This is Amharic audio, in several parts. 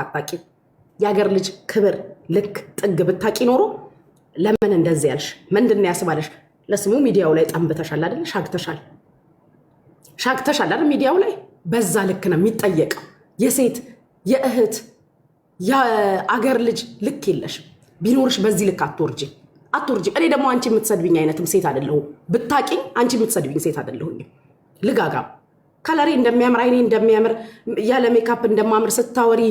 አጣቂ የሀገር ልጅ ክብር ልክ ጥግ ብታቂ ኖሮ ለምን እንደዚህ ያልሽ? ምንድን ያስባለሽ? ለስሙ ሚዲያው ላይ ጠንብተሻል አይደል? ሻግተሻል አይደል? ሚዲያው ላይ በዛ ልክ ነው የሚጠየቀው። የሴት የእህት የአገር ልጅ ልክ የለሽም። ቢኖርሽ በዚህ ልክ አትወርጂ። እኔ ደግሞ አንቺ የምትሰድብኝ አይነትም ሴት አይደለሁም። ብታቂኝ አንቺ የምትሰድብኝ ሴት አይደለሁም። ልጋጋም ከለሬ እንደሚያምር አይኔ እንደሚያምር ያለ ሜካፕ እንደማምር ስታወሪ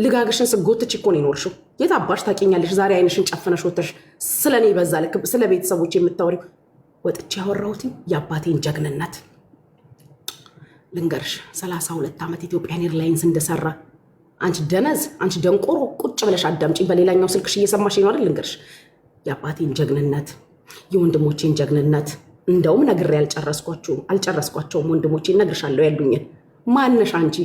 ልጋግሽን ስጎትች እኮ ነው የኖርሽው። የት አባሽ ታቂኛለሽ? ዛሬ አይንሽን ጨፍነሽ ወተሽ ስለኔ በዛ ልክ ስለ ቤተሰቦች የምታወሪው። ወጥቼ ያወራሁት የአባቴን ጀግንነት ልንገርሽ። 32 ዓመት ኢትዮጵያን ኤርላይንስ እንደሰራ አንቺ ደነዝ፣ አንቺ ደንቆሮ ቁጭ ብለሽ አዳምጪኝ። በሌላኛው ስልክሽ እየሰማሽ ነው አይደል? ልንገርሽ የአባቴን ጀግንነት፣ የወንድሞቼን ጀግንነት እንደውም ነግሬ አልጨረስኳቸውም። ወንድሞቼ እነግርሻለሁ ያሉኝን። ማነሽ አንቺ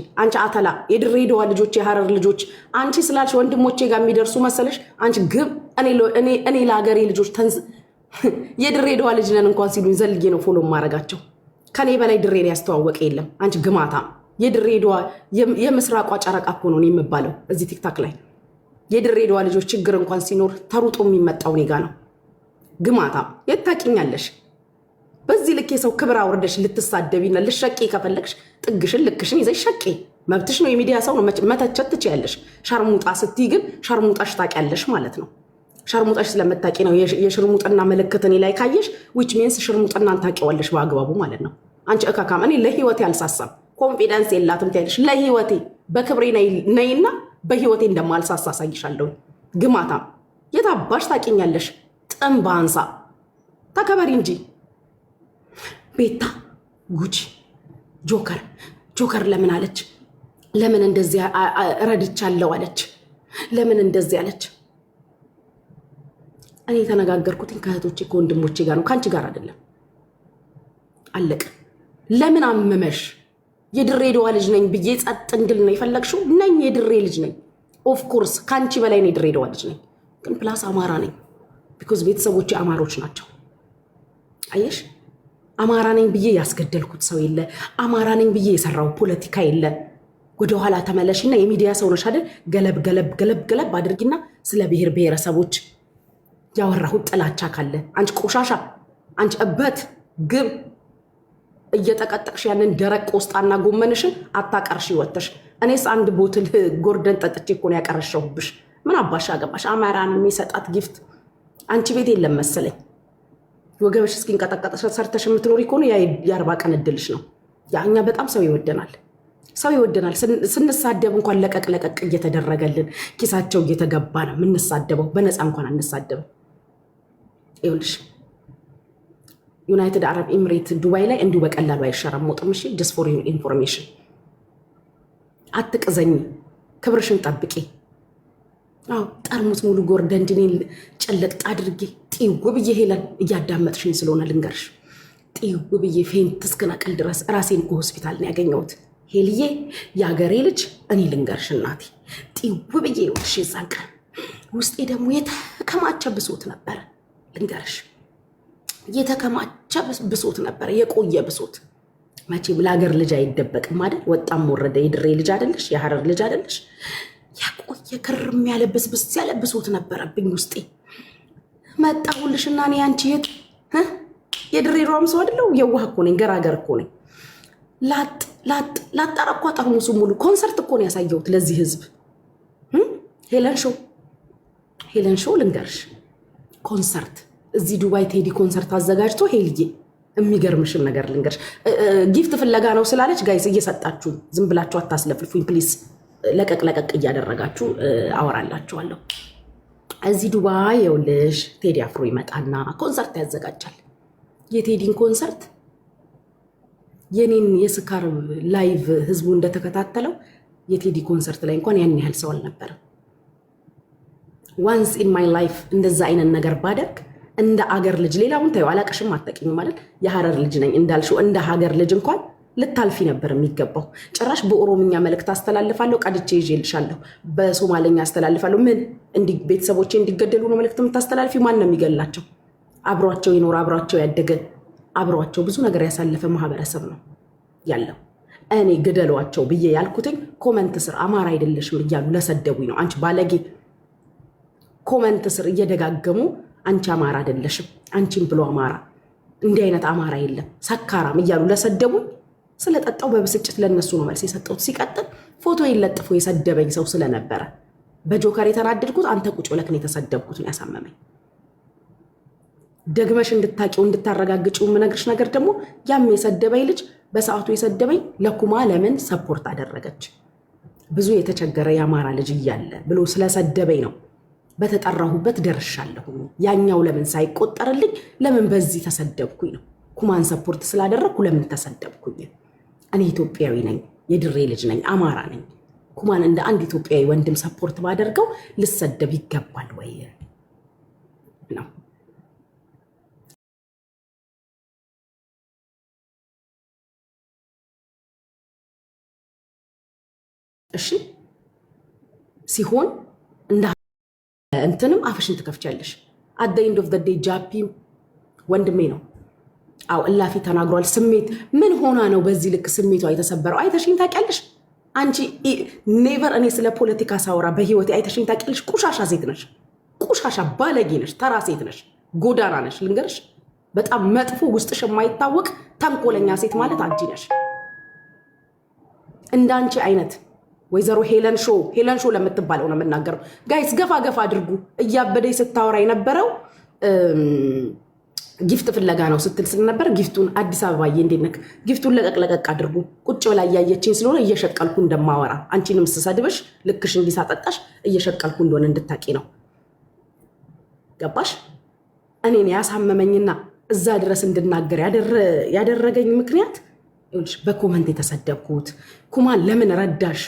አተላ የድሬዳዋ ልጆች የሐረር ልጆች አንቺ ስላልሽ ወንድሞቼ ጋር የሚደርሱ መሰለሽ? አንቺ ግብ እኔ ለሀገሬ ልጆች የድሬዳዋ ልጅ ነን እንኳን ሲሉኝ ዘልጌ ነው ፎሎ ማረጋቸው። ከኔ በላይ ድሬን ያስተዋወቀ የለም። አንቺ ግማታ የድሬዳዋ የምስራቋ ጨረቃ እኮ ነው የምባለው እዚህ ቲክታክ ላይ። የድሬዳዋ ልጆች ችግር እንኳን ሲኖር ተሩጦ የሚመጣው እኔ ጋ ነው። ግማታ የት ታውቂኛለሽ? በዚህ ልክ የሰው ክብር አውርደሽ ልትሳደቢና ልሸቂ ከፈለግሽ ጥግሽን ልክሽን ይዘሽ ሸቂ፣ መብትሽ ነው። የሚዲያ ሰው ነው መተቸት ትችያለሽ። ሸርሙጣ ስትይ ግን ሸርሙጣሽ ታውቂያለሽ ማለት ነው። ሸርሙጣሽ ስለምታውቂ ነው የሽርሙጥና ምልክት እኔ ላይ ካየሽ ዊች ሚንስ ሽርሙጥናን ታውቂዋለሽ በአግባቡ ማለት ነው። አንቺ እካካም እኔ ለህይወቴ አልሳሳም። ኮንፊደንስ የላትም ትያለሽ። ለህይወቴ በክብሬ ነይና በህይወቴ እንደማልሳሳ አሳይሻለሁ። ግማታም የት አባሽ ታውቂኛለሽ? ጥንብ አንሳ ተከበሪ እንጂ ቤታ ጉቺ ጆከር ለምን አለች? ለምን እንደዚህ ረድቻለሁ አለች? ለምን እንደዚህ አለች? እኔ የተነጋገርኩትኝ ከእህቶቼ ከወንድሞቼ ጋር ነው፣ ከአንቺ ጋር አይደለም። አለቅ። ለምን አመመሽ? የድሬዳዋ ልጅ ነኝ ብዬ ጸጥ እንድል ነው የፈለግሽው? ነኝ፣ የድሬ ልጅ ነኝ። ኦፍኮርስ ከአንቺ በላይ ነው የድሬዳዋ ልጅ ነኝ። ግን ፕላስ አማራ ነኝ። ቢኮዝ ቤተሰቦቼ አማሮች ናቸው። አየሽ፣ አማራ ነኝ ብዬ ያስገደልኩት ሰው የለ። አማራ ነኝ ብዬ የሰራው ፖለቲካ የለ። ወደኋላ ተመለሽና የሚዲያ ሰው ነሽ አይደል? ገለብ አድርጊና ስለ ብሔር ብሔረሰቦች ያወራሁት ጥላቻ ካለ አንቺ ቆሻሻ፣ አንቺ እበት ግብ እየጠቀጠቅሽ ያንን ደረቅ ቆስጣና ጎመንሽን አታቀርሽ ይወተሽ። እኔስ አንድ ቦትል ጎርደን ጠጥቼ እኮ ነው ያቀረሸሁብሽ። ምን አባሽ አገባሽ? አማራን የሚሰጣት ጊፍት አንቺ ቤት የለም መሰለኝ። ወገበሽ እስኪንቀጠቀጥ ሰርተሽ የምትኖሪ ከሆነ የ40 ቀን እድልሽ ነው። እኛ በጣም ሰው ይወደናል። ስንሳደብ እንኳን ለቀቅ እየተደረገልን ኪሳቸው እየተገባ ነው የምንሳደበው። በነፃ እንኳን አንሳደብም። ይኸውልሽ ዩናይትድ አረብ ኤምሬት ዱባይ ላይ እንዲሁ በቀላሉ አይሸረሞጥም። እሺ ጀስት ፎር ኢንፎርሜሽን። አትቅዘኝ፣ ክብርሽን ጠብቂ። ጠርሙስ ሙሉ ጎርደንድኔን ጨለቅጥ አድርጌ ጢው ብዬ ሄለን እያዳመጥሽኝ ስለሆነ ልንገርሽ፣ ጢው ብዬ ፌንት እስክነቅል ድረስ ራሴን ሆስፒታል ነው ያገኘሁት። ሄልዬ የአገሬ ልጅ እኔ ልንገርሽ እናቴ፣ ጢው ብዬ ወጥሽ የዛን ቀን ውስጤ ደግሞ የተከማቸ ብሶት ነበረ። ልንገርሽ የተከማቸ ብሶት ነበረ፣ የቆየ ብሶት። መቼም ለሀገር ልጅ አይደበቅም አይደል? ወጣም ወረደ የድሬ ልጅ አይደለሽ? የሐረር ልጅ አይደለሽ? ያቆየ ክርም ያለ ብስብስ ያለ ብሶት ነበረብኝ ውስጤ። መጣሁልሽና እኔ አንቺ የድሬዳዋም ሰው አይደለሁ? የዋህ እኮ ነኝ፣ ገራገር እኮ ነኝ። ላጣረኳ ጠርሙሱ ሙሉ ኮንሰርት እኮ ነው ያሳየሁት ለዚህ ህዝብ። ሄለን ሾው ልንገርሽ፣ ኮንሰርት እዚህ ዱባይ ቴዲ ኮንሰርት አዘጋጅቶ ሄልዬ የሚገርምሽን ነገር ልንገርሽ። ጊፍት ፍለጋ ነው ስላለች ጋይስ እየሰጣችሁ ዝም ብላችሁ አታስለፍልፉኝ ፕሊዝ። ለቀቅ እያደረጋችሁ አወራላችኋለሁ። እዚህ ዱባይ የውልሽ ቴዲ አፍሮ ይመጣና ኮንሰርት ያዘጋጃል። የቴዲን ኮንሰርት የኔን የስካር ላይቭ ህዝቡ እንደተከታተለው የቴዲ ኮንሰርት ላይ እንኳን ያን ያህል ሰው አልነበረም። ዋንስ ኢን ማይ ላይፍ እንደዛ አይነት ነገር ባደርግ እንደ አገር ልጅ፣ ሌላውን ታዩ አላቀሽም አታውቂኝም ማለት የሐረር ልጅ ነኝ እንዳልሽው እንደ ሀገር ልጅ እንኳን ልታልፊ ነበር የሚገባው። ጭራሽ በኦሮምኛ መልእክት አስተላልፋለሁ፣ ቀድቼ ይዤልሻለሁ። በሶማሌኛ አስተላልፋለሁ። ምን ቤተሰቦቼ እንዲገደሉ ነው መልእክት የምታስተላልፊ? ማን ነው የሚገላቸው? አብሯቸው ይኖር፣ አብሯቸው ያደገ፣ አብሯቸው ብዙ ነገር ያሳለፈ ማህበረሰብ ነው ያለው። እኔ ግደሏቸው ብዬ ያልኩትኝ ኮመንት ስር አማራ አይደለሽም እያሉ ለሰደቡኝ ነው። አንቺ ባለጌ ኮመንት ስር እየደጋገሙ አንቺ አማራ አይደለሽም፣ አንቺም ብሎ አማራ እንዲህ አይነት አማራ የለም ሰካራም እያሉ ለሰደቡኝ ስለጠጣው በብስጭት ለነሱ ነው መልስ የሰጠሁት። ሲቀጥል ፎቶ ይለጥፎ የሰደበኝ ሰው ስለነበረ በጆከር የተናደድኩት አንተ ቁጭ ብለህ ነው የተሰደብኩት ነው ያሳመመኝ። ደግመሽ እንድታቂው እንድታረጋግጪው የምነግርሽ ነገር ደግሞ ያም የሰደበኝ ልጅ በሰዓቱ የሰደበኝ ለኩማ ለምን ሰፖርት አደረገች ብዙ የተቸገረ የአማራ ልጅ እያለ ብሎ ስለሰደበኝ ነው በተጠራሁበት ደርሻለሁ። ያኛው ለምን ሳይቆጠርልኝ ለምን በዚህ ተሰደብኩኝ ነው። ኩማን ሰፖርት ስላደረግኩ ለምን ተሰደብኩኝ? እኔ ኢትዮጵያዊ ነኝ፣ የድሬ ልጅ ነኝ፣ አማራ ነኝ። ኩማን እንደ አንድ ኢትዮጵያዊ ወንድም ሰፖርት ባደርገው ልሰደብ ይገባል ወይ ነው? እሺ ሲሆን እንደ እንትንም አፍሽን ትከፍቻለሽ። አት ዘ ኤንድ ኦፍ ዘ ዴይ ጃፒ ወንድሜ ነው። አው እላፊ ተናግሯል። ስሜት ምን ሆና ነው በዚህ ልክ ስሜቷ የተሰበረው? አይተሽኝ ታውቂያለሽ አንቺ? ኔቨር እኔ ስለ ፖለቲካ ሳወራ በህይወቴ አይተሽኝ ታውቂያለሽ? ቁሻሻ ሴት ነሽ፣ ቁሻሻ ባለጌ ነሽ፣ ተራ ሴት ነሽ፣ ጎዳና ነሽ። ልንገርሽ፣ በጣም መጥፎ ውስጥሽ የማይታወቅ ተንኮለኛ ሴት ማለት አንቺ ነሽ። እንዳንቺ አይነት ወይዘሮ ሄለን ሾ ለምትባለው ነው የምናገረው። ጋይስ ገፋ ገፋ አድርጉ። እያበደኝ ስታወራ የነበረው ጊፍት ፍለጋ ነው ስትል ስለነበር ጊፍቱን አዲስ አበባዬ እንዴት ነክ ጊፍቱን ለቀቅ አድርጉ። ቁጭ ብላ እያየችኝ ስለሆነ እየሸቀልኩ እንደማወራ አንቺንም ስሰድብሽ ልክሽ እንዲሳጠጣሽ እየሸቀልኩ እንደሆነ እንድታቂ ነው። ገባሽ? እኔን ያሳመመኝና እዛ ድረስ እንድናገር ያደረገኝ ምክንያት በኮመንት የተሰደብኩት ኩማን ለምን ረዳሽ?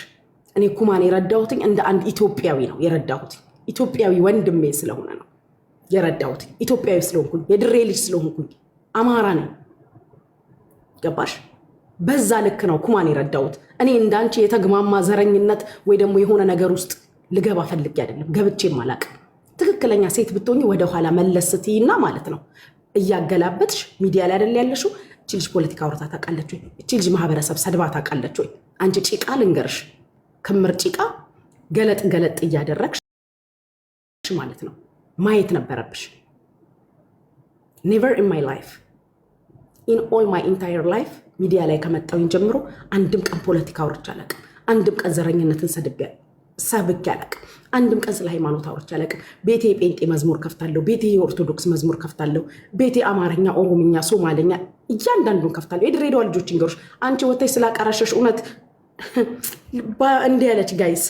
እኔ ኩማን የረዳሁትኝ እንደ አንድ ኢትዮጵያዊ ነው የረዳሁት። ኢትዮጵያዊ ወንድሜ ስለሆነ ነው የረዳሁት። ኢትዮጵያዊ ስለሆንኩኝ፣ የድሬ ልጅ ስለሆንኩኝ፣ አማራ ነኝ። ገባሽ? በዛ ልክ ነው ኩማን የረዳሁት። እኔ እንዳንቺ የተግማማ ዘረኝነት ወይ ደግሞ የሆነ ነገር ውስጥ ልገባ ፈልጌ አይደለም፣ ገብቼም አላቅም። ትክክለኛ ሴት ብትሆኚ ወደኋላ መለስ ስትይና ማለት ነው እያገላበጥሽ ሚዲያ ላይ አይደል ያለሽው። እቺ ልጅ ፖለቲካ አውርታ ታውቃለች ወይ? እቺ ልጅ ማህበረሰብ ሰድባ ታውቃለች ወይ? አንቺ ጭቃ ልንገርሽ፣ ክምር ጭቃ ገለጥ እያደረግሽ ማለት ነው ማየት ነበረብሽ። ኔቨር ኢን ማይ ላይፍ ኢን ኦል ማይ ኢንታየር ላይፍ ሚዲያ ላይ ከመጣሁኝ ጀምሮ አንድም ቀን ፖለቲካ አውርቼ አላውቅም። አንድም ቀን ዘረኝነትን ሰብኬ አላውቅም። አንድም ቀን ስለ ሃይማኖት አውርቼ አላውቅም። ቤቴ የጴንጤ መዝሙር ከፍታለሁ፣ ቤቴ የኦርቶዶክስ መዝሙር ከፍታለሁ፣ ቤቴ አማርኛ፣ ኦሮምኛ፣ ሶማሌኛ እያንዳንዱን ከፍታለሁ። የድሬዳዋ ልጆች እንገሮች አንቺ ወተሽ ስላቀራሸሽ እውነት እንዲህ ያለች ጋይስ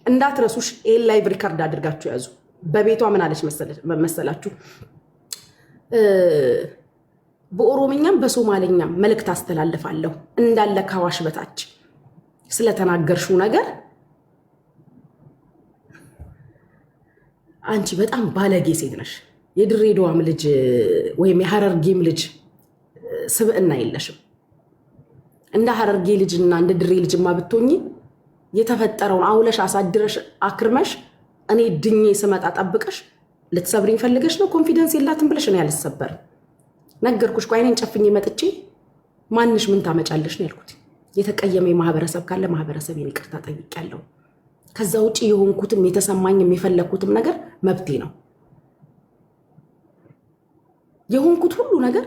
እንዳትረሱሽ። ይሄን ላይቭ ሪከርድ አድርጋችሁ ያዙ። በቤቷ ምን አለች መሰላችሁ? በኦሮምኛም በሶማሌኛም መልእክት አስተላልፋለሁ እንዳለ ካዋሽ በታች ስለተናገርሽው ነገር አንቺ በጣም ባለጌ ሴት ነሽ። የድሬዳዋም ልጅ ወይም የሐረርጌም ልጅ ስብዕና የለሽም። እንደ ሐረርጌ ልጅና እንደ ድሬ ልጅማ ብትሆኚ የተፈጠረውን አውለሽ አሳድረሽ አክርመሽ እኔ ድኜ ስመጣ ጠብቀሽ ልትሰብሪኝ ፈልገሽ ነው። ኮንፊደንስ የላትም ብለሽ ነው ያልሰበርም። ነገርኩሽ። አይኔን ጨፍኜ መጥቼ ማንሽ ምን ታመጫለሽ ነው ያልኩት። የተቀየመ ማህበረሰብ ካለ ማህበረሰቤን ይቅርታ ጠይቄያለሁ። ከዛ ውጪ የሆንኩትም የተሰማኝም የፈለኩትም ነገር መብቴ ነው። የሆንኩት ሁሉ ነገር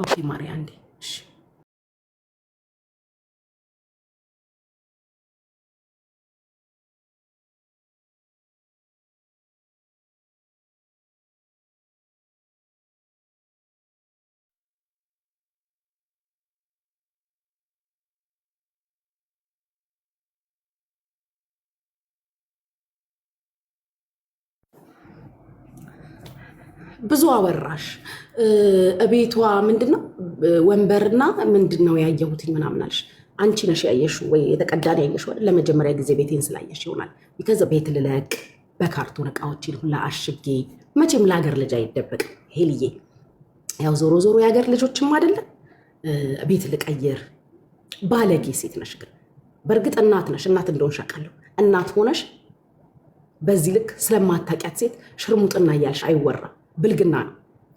ኦኬ ማርያ እንዴ እሺ ብዙ አወራሽ። እቤቷ ምንድነው ወንበርና ምንድነው ያየሁትኝ ምናምን አልሽ። አንቺ ነሽ ያየሽው ወይ የተቀዳን ያየሽው አይደል? ለመጀመሪያ ጊዜ ቤቴን ስላየሽ ይሆናል። ቢከዛ ቤት ልለቅ በካርቶን እቃዎችን ሁላ አሽጌ መቼም ለሀገር ልጅ አይደበቅም ሄልዬ። ያው ዞሮ ዞሮ የሀገር ልጆችም አይደለም ቤት ልቀይር። ባለጌ ሴት ነሽ ግን በእርግጥ እናት ነሽ። እናት እንደሆንሽ አውቃለሁ። እናት ሆነሽ በዚህ ልክ ስለማታውቂያት ሴት ሽርሙጥና እያልሽ አይወራም። ብልግና ነው።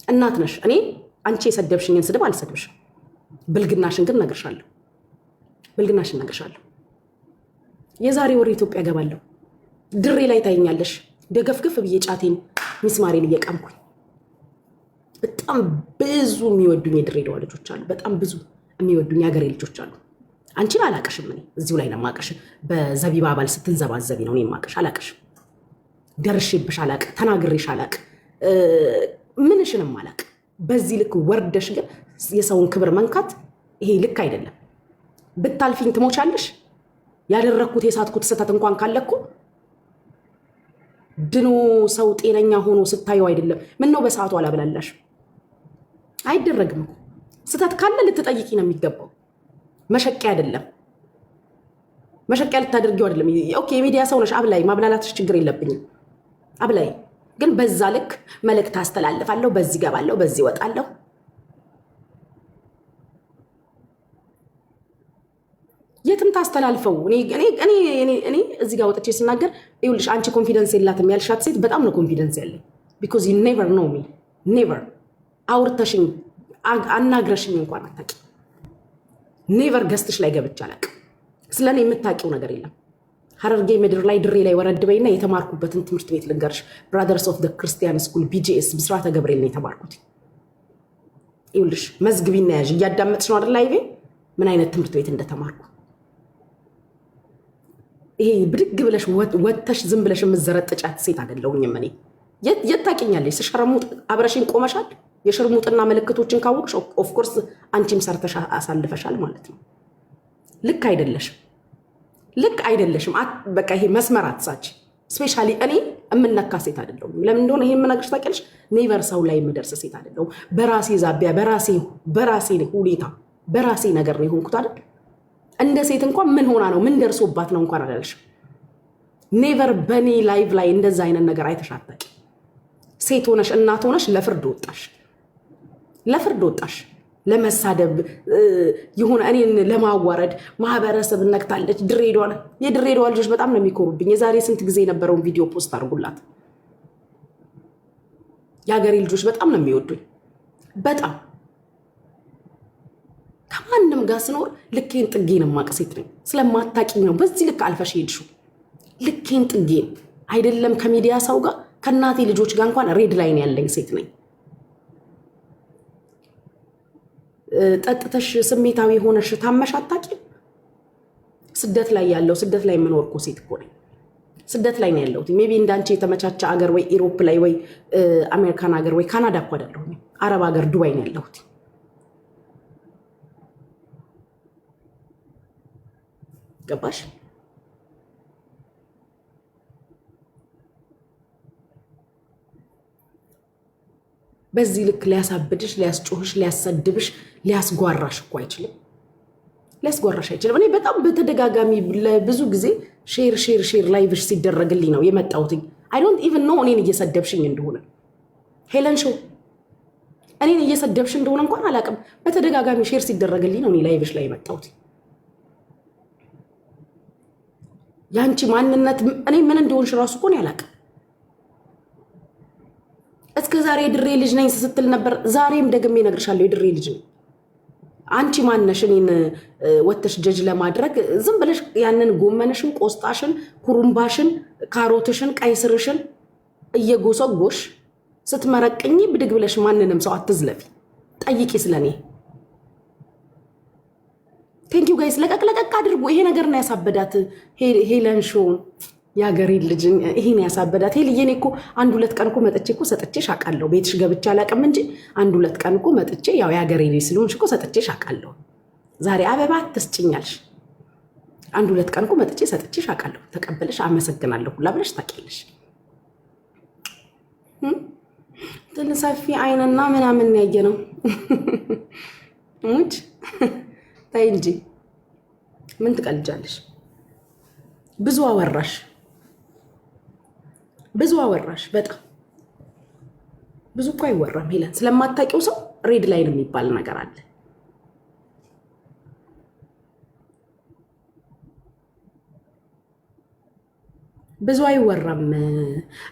እናት ነሽ። እኔ አንቺ የሰደብሽኝን ስድብ አልሰድብሽም። ብልግናሽን ግን እነግርሻለሁ። ብልግናሽን እነግርሻለሁ። የዛሬ ወር ኢትዮጵያ ገባለሁ። ድሬ ላይ ታይኛለሽ። ደገፍግፍ ብዬ ጫቴን ሚስማሬን እየቀምኩኝ። በጣም ብዙ የሚወዱኝ የድሬዳዋ ልጆች አሉ። በጣም ብዙ የሚወዱኝ የሀገሬ ልጆች አሉ። አንቺን አላቅሽም። እኔ እዚሁ ላይ ነው የማቅሽ። በዘቢባ አባል ስትንዘባዘቢ ነው እኔ የማቅሽ። አላቅሽም። ደርሼብሽ አላቅ፣ ተናግሬሽ አላቅ፣ ምንሽንም አላቅ። በዚህ ልክ ወርደሽ ግን የሰውን ክብር መንካት ይሄ ልክ አይደለም። ብታልፊኝ ትሞቻለሽ። ያደረግኩት የሳትኩት ስህተት እንኳን ካለኩ ድኖ ሰው ጤነኛ ሆኖ ስታየው አይደለም። ምን ነው በሰዓቱ አላብላላሽ? አይደረግም። ስህተት ካለ ልትጠይቂ ነው የሚገባው። መሸቂያ አይደለም። መሸቂያ ልታደርጊው አይደለም። ኦኬ የሚዲያ ሰው ነሽ፣ አብላይ። ማብላላትሽ ችግር የለብኝም፣ አብላይ። ግን በዛ ልክ መልእክት አስተላልፋለሁ። በዚህ ገባለሁ፣ በዚህ ወጣለሁ። የትም ታስተላልፈው። እኔ እዚህ ጋር ወጥቼ ስናገር ይኸውልሽ፣ አንቺ ኮንፊደንስ የላትም ያልሻት ሴት በጣም ነው ኮንፊደንስ ያለኝ። ቢኮዝ ዩ ኔቨር ኖ ሚ፣ ኔቨር አውርተሽኝ አናግረሽኝ እንኳን አታውቂ። ኔቨር ገስትሽ ላይ ገብቼ አላውቅም። ስለኔ የምታውቂው ነገር የለም። ሀረርጌ ምድር ላይ ድሬ ላይ ወረድ በይና የተማርኩበትን ትምህርት ቤት ልንገርሽ። ብራደርስ ኦፍ ክርስቲያን ስኩል BGS ብስራተ ገብርኤል ነው የተማርኩት። ይኸውልሽ መዝግቢና ያዥ። እያዳመጥሽ ነው አይደል? ላይቬ ምን አይነት ትምህርት ቤት እንደተማርኩ። ይሄ ብድግ ብለሽ ወጥተሽ ዝም ብለሽ የምዘረጥጫት ሴት አይደለሁኝም እኔ። የት ታውቂኛለሽ? ስሸርሙጥ አብረሽኝ ቆመሻል። የሽርሙጥና ምልክቶችን ካወቅሽ ኦፍኮርስ አንቺም ሰርተሽ አሳልፈሻል ማለት ነው። ልክ አይደለሽም፣ ልክ አይደለሽም። በቃ ይሄ መስመር አትሳች። ስፔሻሊ እኔ የምነካ ሴት አይደለሁም። ለምን እንደሆነ ይሄን የምነግርሽ ታውቂያለሽ? ኔቨር ሰው ላይ የምደርስ ሴት አይደለሁም። በራሴ ዛቢያ፣ በራሴ ሁኔታ፣ በራሴ ነገር ነው የሆንኩት አይደል? እንደ ሴት እንኳን ምን ሆና ነው ምን ደርሶባት ነው እንኳን አላለሽ። ኔቨር በኔ ላይቭ ላይ እንደዛ አይነት ነገር አይተሻታቂ። ሴት ሆነሽ እናት ሆነሽ ለፍርድ ወጣሽ፣ ለመሳደብ የሆነ እኔን ለማዋረድ ማህበረሰብ ነክታለች። የድሬዳዋ ልጆች በጣም ነው የሚኮሩብኝ። የዛሬ ስንት ጊዜ የነበረውን ቪዲዮ ፖስት አድርጉላት። የሀገሬ ልጆች በጣም ነው የሚወዱኝ። በጣም ከማንም ጋር ስኖር ልኬን ጥጌን የማውቅ ሴት ነኝ። ስለማታውቂኝ ነው በዚህ ልክ አልፈሽ ሄድሽው። ልኬን ጥጌን አይደለም ከሚዲያ ሰው ጋር ከእናቴ ልጆች ጋር እንኳን ሬድ ላይን ያለኝ ሴት ነኝ። ጠጥተሽ ስሜታዊ ሆነሽ ታመሽ አታውቂም። ስደት ላይ የምኖር እኮ ሴት እኮ ነኝ። ስደት ላይ ነው ያለሁት። ሜቢ እንዳንቺ የተመቻቸ አገር ወይ ኢሮፕ ላይ ወይ አሜሪካን ሀገር ወይ ካናዳ እኮ አይደለሁም። አረብ ሀገር ዱባይ ነው ያለሁት። ገባሽ? በዚህ ልክ ሊያሳብድሽ፣ ሊያስጮህሽ፣ ሊያሰድብሽ፣ ሊያስጓራሽ እኮ አይችልም። ሊያስጓራሽ አይችልም። እኔ በጣም በተደጋጋሚ ለብዙ ጊዜ ሼር ላይቭሽ ሲደረግልኝ ነው የመጣሁት። አይ ዶንት ኢቭን ኖ እኔን እየሰደብሽኝ እንደሆነ ሄለን ሾው እኔን እየሰደብሽ እንደሆነ እንኳን አላውቅም። በተደጋጋሚ ሼር ሲደረግልኝ ነው እኔ ላይቭሽ ላይ የመጣሁት። ያንቺ ማንነት እኔ ምን እንደሆንሽ ራሱ እኮ ነው ያላውቅም። እስከ ዛሬ የድሬ ልጅ ነኝ ስትል ነበር። ዛሬም ደግሜ እነግርሻለሁ የድሬ ልጅ ነኝ። አንቺ ማነሽ እኔን ወተሽ ጀጅ ለማድረግ? ዝም ብለሽ ያንን ጎመንሽን፣ ቆስጣሽን፣ ኩሩምባሽን፣ ካሮትሽን፣ ቀይስርሽን እየጎሰጎሽ ስትመረቅኝ ብድግ ብለሽ ማንንም ሰው አትዝለፊ። ጠይቂ ስለኔ። ቴንኪው ጋይስ። ለቀቅ አድርጉ። ይሄ ነገር ነው ያሳበዳት ሄለን ሾውን የሀገሬ ልጅ ይሄን ያሳበዳት። ሄልዬ እኔ እኮ 1-2 ቀን እኮ መጥቼ እኮ ሰጥቼሽ አውቃለሁ። ቤትሽ ገብቼ አላውቅም እንጂ 1-2 ቀን እኮ መጥቼ ያው የሀገሬ ልጅ ስለሆንሽ እኮ ሰጥቼሽ አውቃለሁ። ዛሬ አበባ ትስጭኛለሽ። 1-2 ቀን እኮ መጥቼ ሰጥቼሽ አውቃለሁ። ተቀበለሽ አመሰግናለሁ ሁላ ብለሽ ታውቂያለሽ። ሰፊ አይንና ምናምን ያየ ነው ሙች ታይ እንጂ ምን ትቀልጃለሽ? ብዙ አወራሽ። በጣም ብዙ እኮ አይወራም ሄለን። ስለማታውቂው ሰው ሬድ ላይን የሚባል ነገር አለ። ብዙ አይወራም።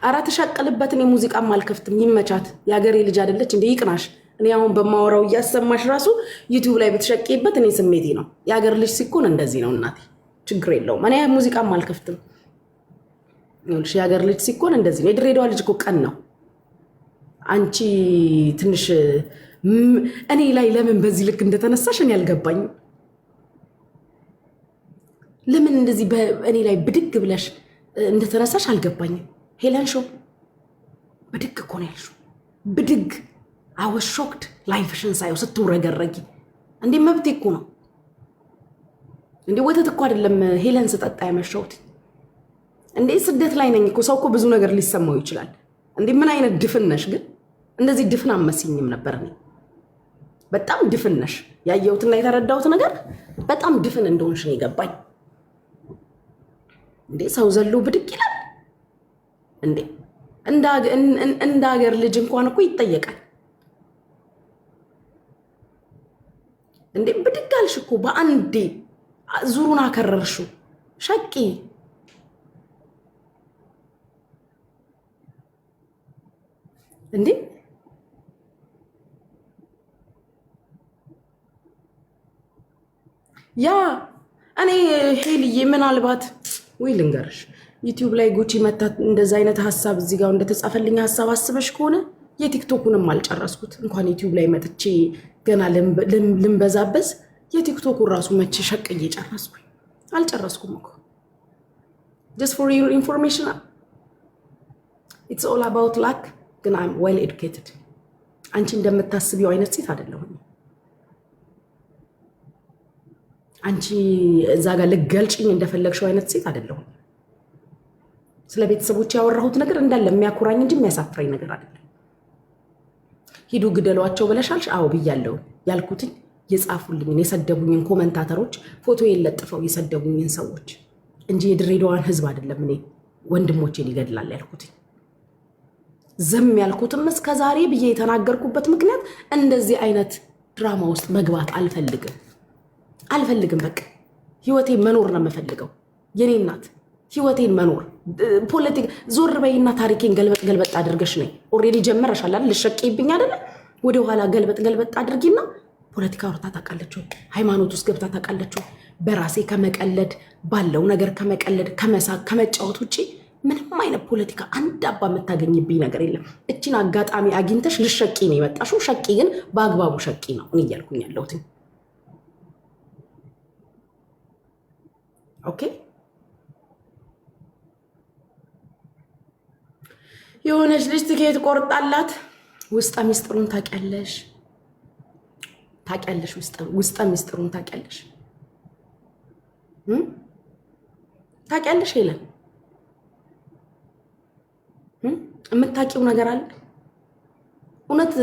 ኧረ ተሻቀልበትን የሙዚቃም አልከፍትም። ይመቻት። የሀገሬ ልጅ አይደለች እንዴ? ይቅናሽ። እኔ አሁን በማወራው እያሰማሽ ራሱ ዩቲዩብ ላይ ብትሸቂበት እኔ ስሜቴ ነው። የሀገር ልጅ ሲኮን እንደዚህ ነው እናቴ፣ ችግር የለውም። እኔ ሙዚቃም አልከፍትም። የሀገር ልጅ ሲኮን እንደዚህ ነው። የድሬዳዋ ልጅ እኮ ቀን ነው። አንቺ ትንሽ እኔ ላይ ለምን በዚህ ልክ እንደተነሳሽ እኔ አልገባኝም። ለምን እንደዚህ በእኔ ላይ ብድግ ብለሽ እንደተነሳሽ አልገባኝም። ሄለን ሾው ብድግ እኮ ነው ያልሽው፣ ብድግ አወስ ሾክድ ላይፍሽን ሳየው ስትውረገረጊ። እንዴ መብቴ እኮ ነው እንዴ፣ ወተት እኮ አይደለም ሄለን ስጠጣ ያመሸሁት። እንዴ ስደት ላይ ነኝ እኮ። ሰው እኮ ብዙ ነገር ሊሰማው ይችላል። እንዴ ምን አይነት ድፍን ነሽ ግን! እንደዚህ ድፍን አመሲኝም ነበር እኔ። በጣም ድፍን ነሽ። ያየሁትና የተረዳሁት ነገር በጣም ድፍን እንደሆንሽ ነው የገባኝ። እንዴ ሰው ዘሎ ብድግ ይላል እንዴ! እንደ ሀገር ልጅ እንኳን እኮ ይጠየቃል እንዴ! ብድግ አልሽ እኮ በአንዴ ዙሩን አከረርሽው። ሸቂ እንዴ! ያ እኔ ሄልዬ ምናልባት ወይ ልንገርሽ፣ ዩቲዩብ ላይ ጉቺ መታ እንደዛ አይነት ሀሳብ እዚህ ጋር እንደተጻፈልኝ ሀሳብ አስበሽ ከሆነ የቲክቶኩንም አልጨረስኩት። እንኳን ዩቲዩብ ላይ መጥቼ ገና ልንበዛበዝ የቲክቶኩን ራሱ መቼ ሸቅዬ ጨረስኩኝ። አልጨረስኩም እኮ። just for your information, it's all about luck። ግን I'm well educated። አንቺ እንደምታስቢው አይነት ሴት አይደለሁም። አንቺ እዛ ጋር ልገልጭኝ እንደፈለግሽው አይነት ሴት አይደለሁም። ስለ ቤተሰቦች ያወራሁት ነገር እንዳለ የሚያኩራኝ እንጂ የሚያሳፍረኝ ነገር አይደለም። ሂዱ ግደሏቸው ብለሻልሽ? አዎ ብያለሁ። ያልኩትኝ የጻፉልኝን የሰደቡኝን ኮመንታተሮች ፎቶ የለጥፈው የሰደቡኝን ሰዎች እንጂ የድሬዳዋን ሕዝብ አይደለም እኔ ወንድሞቼን ይገድላል ያልኩትኝ። ዝም ያልኩትም እስከ ዛሬ ብዬ የተናገርኩበት ምክንያት እንደዚህ አይነት ድራማ ውስጥ መግባት አልፈልግም። በቃ ህይወቴን መኖር ነው የምፈልገው። የኔ እናት ህይወቴን መኖር ፖለቲካ ዞር በይና ታሪኬን ገልበጥ አድርገሽ ነኝ። ኦሬዲ ጀመረሻል አይደል? ልሸቂብኝ አይደል? ወደ ኋላ ገልበጥ አድርጊና ፖለቲካ ወርታ ታውቃለች፣ ሃይማኖት ውስጥ ገብታ ታውቃለች። በራሴ ከመቀለድ ባለው ነገር ከመቀለድ ከመሳቅ ከመጫወት ውጪ ምንም አይነት ፖለቲካ አንድ አባ የምታገኝብኝ ነገር የለም። እቺን አጋጣሚ አግኝተሽ ልሸቂ ነው የመጣሽው። ሸቂ ግን በአግባቡ ሸቂ ነው እኔ እያልኩኝ ያለሁት። ኦኬ የሆነች ልጅ ትኬት ቆርጣላት ውስጠ ሚስጥሩን ታውቂያለሽ፣ ውስጠ ሚስጥሩን ታውቂያለሽ ሄለን የምታውቂው ነገር አለ? እውነት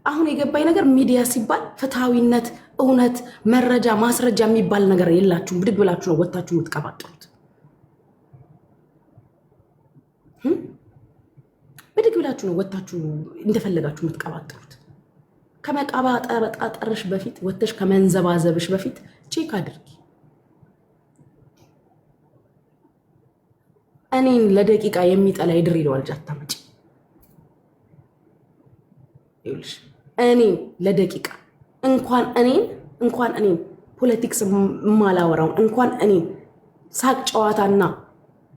አሁን የገባኝ ነገር ሚዲያ ሲባል ፍትሃዊነት፣ እውነት፣ መረጃ፣ ማስረጃ የሚባል ነገር የላችሁም። ብድግ ብላችሁ ነው ወታችሁ የምትቀባጥሩት። ብድግ ብላችሁ ነው ወታችሁ እንደፈለጋችሁ የምትቀባጥሩት። ከመቀባጠርሽ በፊት ወተሽ ከመንዘባዘብሽ በፊት ቼክ አድርጊ። እኔን ለደቂቃ የሚጠላ የድሬዳዋ ልጅ አታመጪ። ይኸውልሽ እኔን ለደቂቃ እንኳን እኔን ፖለቲክስ ማላወራውን እንኳን እኔን ሳቅ ጨዋታና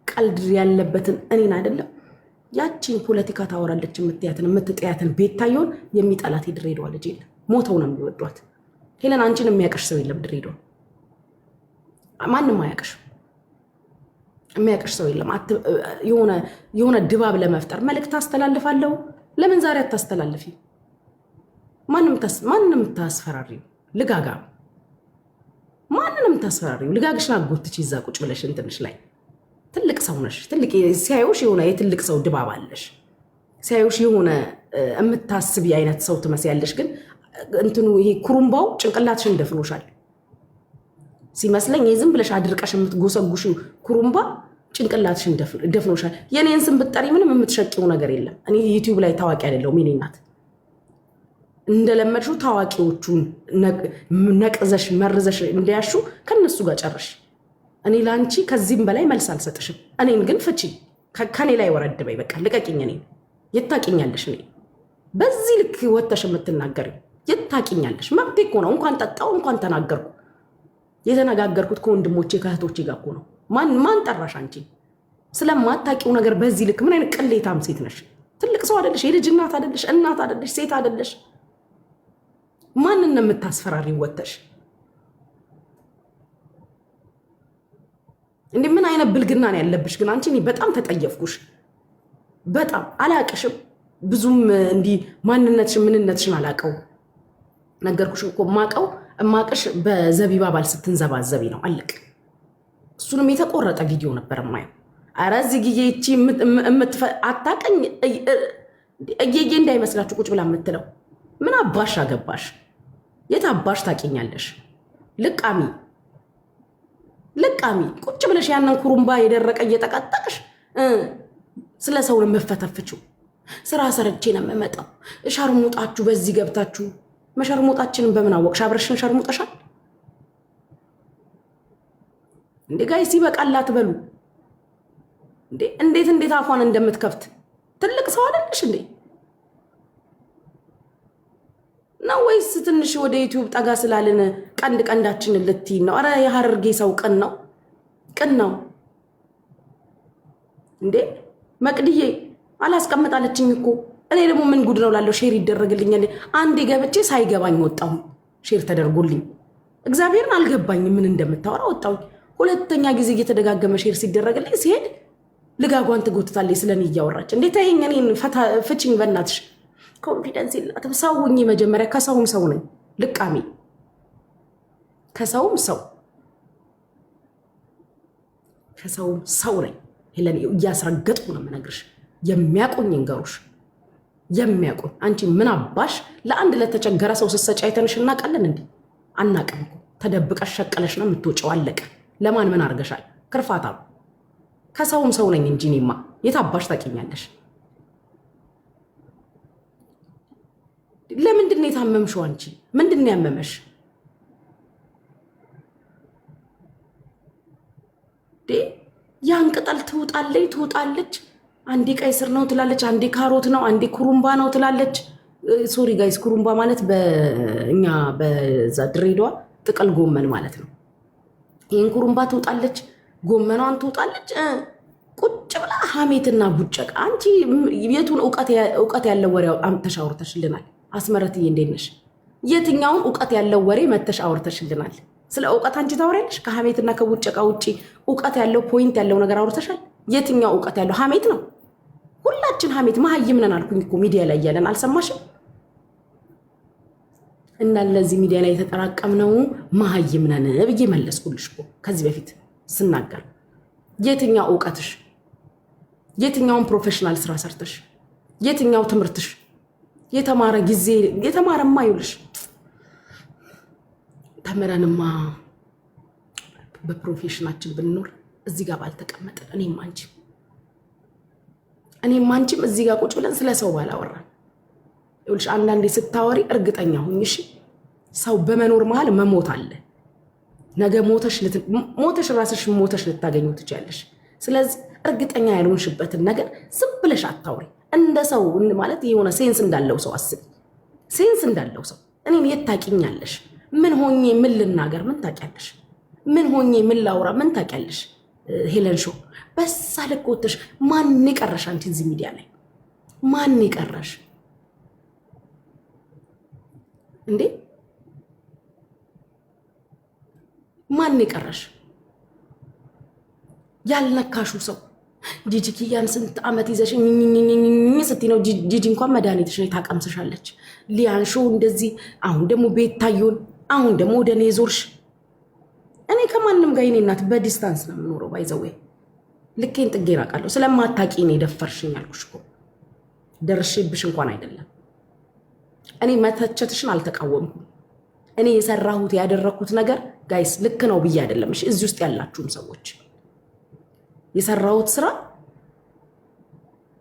ቀልድ ያለበትን እኔን አይደለም ያቺን ፖለቲካ ታወራለች የምትጥያትን ቤታየውን የሚጠላት የድሬዳዋ ልጅ የለም። ሞተው ነው የሚወዷት። ሄለን አንቺን የሚያቀሽ ሰው የለም ድሬዳዋ። ማንም አያቀሽ፣ የሚያቀሽ ሰው የለም። የሆነ ድባብ ለመፍጠር መልእክት አስተላልፋለሁ። ለምን ዛሬ አታስተላልፊ? ማንንም ታስፈራሪው ልጋጋ፣ ማንንም ታስፈራሪው ልጋግሽን አጎትች ይዛ ቁጭ ብለሽ እንትንሽ ላይ ትልቅ ሰው ነሽ። ትልቅ ሲያዩሽ የሆነ የትልቅ ሰው ድባብ አለሽ። ሲያዩሽ የሆነ የምታስቢ አይነት ሰው ትመስያለሽ። ግን እንትኑ ይሄ ኩሩምባው ጭንቅላትሽን ደፍኖሻል ሲመስለኝ። ዝም ብለሽ አድርቀሽ የምትጎሰጉሽ ኩሩምባ ጭንቅላትሽን ደፍኖሻል። የኔን ስም ብትጠሪ ምንም የምትሸቂው ነገር የለም። እኔ ዩቲዩብ ላይ ታዋቂ አይደለሁም። የኔ እናት እንደለመድሽው ታዋቂዎቹን ነቅዘሽ መርዘሽ እንዲያሹ ከነሱ ጋር ጨርሽ። እኔ ላንቺ ከዚህም በላይ መልስ አልሰጥሽም። እኔን ግን ፍቺ፣ ከኔ ላይ ወረድ በይ። በቃ ልቀቂኝ። እኔን የታቂኛለሽ። እኔ በዚህ ልክ ወተሽ የምትናገሪው የታቂኛለሽ? መብቴ እኮ ነው። እንኳን ጠጣው እንኳን ተናገርኩ። የተነጋገርኩት ከወንድሞቼ ከእህቶቼ ጋር እኮ ነው። ማን ጠራሽ አንቺ? ስለማታቂው ነገር በዚህ ልክ ምን አይነት ቅሌታም ሴት ነሽ? ትልቅ ሰው አይደለሽ? የልጅ እናት አይደለሽ? እናት አይደለሽ? ሴት አይደለሽ? ማንን ነው የምታስፈራሪው ወተሽ? እንዴ ምን አይነት ብልግና ነው ያለብሽ ግን አንቺ? እኔ በጣም ተጠየፍኩሽ። በጣም አላቅሽም። ብዙም እንዲህ ማንነትሽን ምንነትሽን አላቀው። ነገርኩሽ እኮ እማቅሽ በዘቢባ ባል ስትንዘባዘቢ ነው። አለቅ። እሱንም የተቆረጠ ቪዲዮ ነበር ማየው። ኧረ እዚህ ጊዜ ይቺ አታቀኝ እየዬ እንዳይመስላችሁ ቁጭ ብላ የምትለው ምን አባሽ አገባሽ? የት አባሽ ታቂኛለሽ? ልቃሚ ቁጭ ብለሽ ያንን ኩሩምባ የደረቀ እየጠቀጠቅሽ ስለ ሰው ነው የምፈተፍችው። ስራ ሰርቼ ነው የምመጣው። ሸርሙጣችሁ በዚህ ገብታችሁ መሸርሙጣችንን በምን አወቅሽ? አብረሽን ሸርሙጠሻል እንዴ? ጋይስ ይበቃል አትበሉ እንዴ? እንዴት አፏን እንደምትከፍት ትልቅ ሰው አይደለሽ እንዴ? ነው ወይስ ትንሽ ወደ ዩቲዩብ ጠጋ ስላልን ቀንዳችንን ልትይ ነው? አረ የሐረርጌ ሰው ቅን ነው እንዴ? መቅድዬ አላስቀምጣለችኝ እኮ። እኔ ደግሞ ምን ጉድ ነው ላለው ሼር ይደረግልኛል። አንዴ ገብቼ ሳይገባኝ ወጣሁ። ሼር ተደርጎልኝ እግዚአብሔርን አልገባኝም ምን እንደምታወራ ወጣሁ። ሁለተኛ ጊዜ እየተደጋገመ ሼር ሲደረግልኝ ሲሄድ ልጋጓን ትጎትታለች ስለኔ እያወራች። እንዴት ታየኝ? እኔን ፍቺኝ በእናትሽ። ኮንፊደንስ የላትም። ሰው ሁኚ መጀመሪያ። ከሰውም ሰው ነኝ። ልቃሚ ከሰውም ሰው ነኝ። ሄለን እያስረገጥኩ ነው የምነግርሽ። የሚያቆኝ እንገሩሽ የሚያቆኝ። አንቺ ምን አባሽ ለአንድ ለተቸገረ ሰው ስትሰጪ አይተንሽ እናውቃለን እንዴ? አናውቅም እኮ። ተደብቀሽ ሸቀለሽ ነው የምትወጪው። አለቀ። ለማን ምን አርገሻል? ክርፋታ። ከሰውም ሰው ነኝ እንጂ እኔማ የት አባሽ ታውቂኛለሽ? ለምንድን ነው የታመምሽው አንቺ? ምንድን ነው ያመመሽ? ያን ቅጠል ትውጣለች። አንዴ ቀይ ስር ነው ትላለች፣ አንዴ ካሮት ነው፣ አንዴ ኩሩምባ ነው ትላለች። ሶሪ ጋይስ፣ ኩሩምባ ማለት በእኛ በዛ ድሬዳዋ ጥቅል ጎመን ማለት ነው። ይህን ኩሩምባ ትውጣለች፣ ጎመኗን ትውጣለች። ቁጭ ብላ ሀሜትና ቡጨቃ። አንቺ የቱን እውቀት ያለው ወሬ አምጥተሽ አውርተሽልናል? አስመረትዬ እንዴት ነሽ? የትኛውን እውቀት ያለው ወሬ መተሽ አውርተሽልናል? ስለ እውቀት አንቺ ታወሪያለሽ? ከሀሜትና ከቡጨቃ ውጭ እውቀት ያለው ፖይንት ያለው ነገር አውርተሻል? የትኛው እውቀት ያለው? ሀሜት ነው። ሁላችን ሀሜት መሀይም ነን አልኩኝ እኮ ሚዲያ ላይ እያለን አልሰማሽም? እና ለዚህ ሚዲያ ላይ የተጠራቀምነው መሀይም ነን ብዬ መለስኩልሽ እኮ ከዚህ በፊት ስናገር። የትኛው እውቀትሽ? የትኛውን ፕሮፌሽናል ስራ ሰርተሽ? የትኛው ትምህርትሽ? የተማረ ጊዜ የተማረማ ይውልሽ። ተምረንማ በፕሮፌሽናችን ብንኖር እዚህ ጋር ባልተቀመጠን እኔም አንቺም እዚህ ጋር ቁጭ ብለን ስለ ሰው ባላወራን። ይኸውልሽ አንዳንዴ ስታወሪ እርግጠኛ ሁኝ እሺ። ሰው በመኖር መሃል መሞት አለ። ነገ ሞተሽ ራስሽ ሞተሽ ልታገኙ ትችያለሽ። ስለዚህ እርግጠኛ ያልሆንሽበትን ነገር ዝም ብለሽ አታውሪ። እንደ ሰው ማለት የሆነ ሴንስ እንዳለው ሰው አስቢ። ሴንስ እንዳለው ሰው እኔን የት ታውቂኛለሽ? ምን ሆኜ ምን ልናገር? ምን ታውቂያለሽ? ምን ሆኜ ምን ላውራ? ምን ታውቂያለሽ? ሄለን ሾው በሳ ልክ ወጥተሽ ማን ይቀረሽ? አንቺ እዚህ ሚዲያ ላይ ማን ይቀረሽ እንዴ? ማን ይቀረሽ? ያልነካሹ ሰው ጂጂኪያን ስንት ዓመት ይዘሽ ስትይ ነው። ጂጂ እንኳን መድኃኒትሽ ነው ታቀምስሻለች። ሊያን ሾው እንደዚህ። አሁን ደግሞ ቤት ታዩን። አሁን ደግሞ ወደ እኔ ዞርሽ። እኔ ከማንም ጋር የኔ እናት በዲስታንስ ነው የምኖረው። ባይዘዌ ልኬን ጥጌን አውቃለሁ። ስለማታውቂ ነው የደፈርሽኝ ያልኩሽ እኮ። ደርሼብሽ እንኳን አይደለም። እኔ መተቸትሽን አልተቃወምኩም። እኔ የሰራሁት ያደረኩት ነገር ጋይስ ልክ ነው ብዬ አይደለም። እሺ እዚህ ውስጥ ያላችሁም ሰዎች የሰራሁት ስራ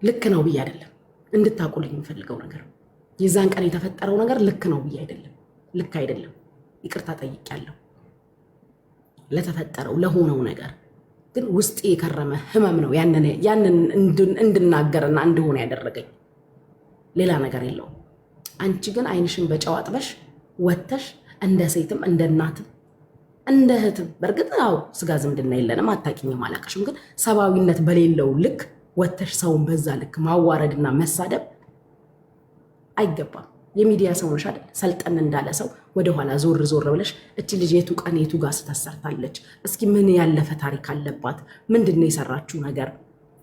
ልክ ነው ብዬ አይደለም። እንድታቁልኝ የምፈልገው ነገር የዛን ቀን የተፈጠረው ነገር ልክ ነው ብዬ አይደለም። ልክ አይደለም። ይቅርታ ጠይቄያለሁ ለተፈጠረው ለሆነው ነገር። ግን ውስጤ የከረመ ህመም ነው ያንን እንድናገርና እንደሆነ ያደረገኝ። ሌላ ነገር የለውም። አንቺ ግን አይንሽን በጨው አጥበሽ ወተሽ እንደ ሴትም እንደ እናትም እንደ እህትም በእርግጥ ያው ስጋ ዝምድና የለንም አታውቂኝም አላውቅሽም፣ ግን ሰብአዊነት በሌለው ልክ ወተሽ ሰውን በዛ ልክ ማዋረድና መሳደብ አይገባም። የሚዲያ ሰው ነሽ አይደል? ሰልጠን እንዳለ ሰው ወደኋላ ዞር ዞር ብለሽ እቺ ልጅ የቱ ቀን የቱ ጋር ስተሰርታለች፣ እስኪ ምን ያለፈ ታሪክ አለባት፣ ምንድን ነው የሰራችው ነገር፣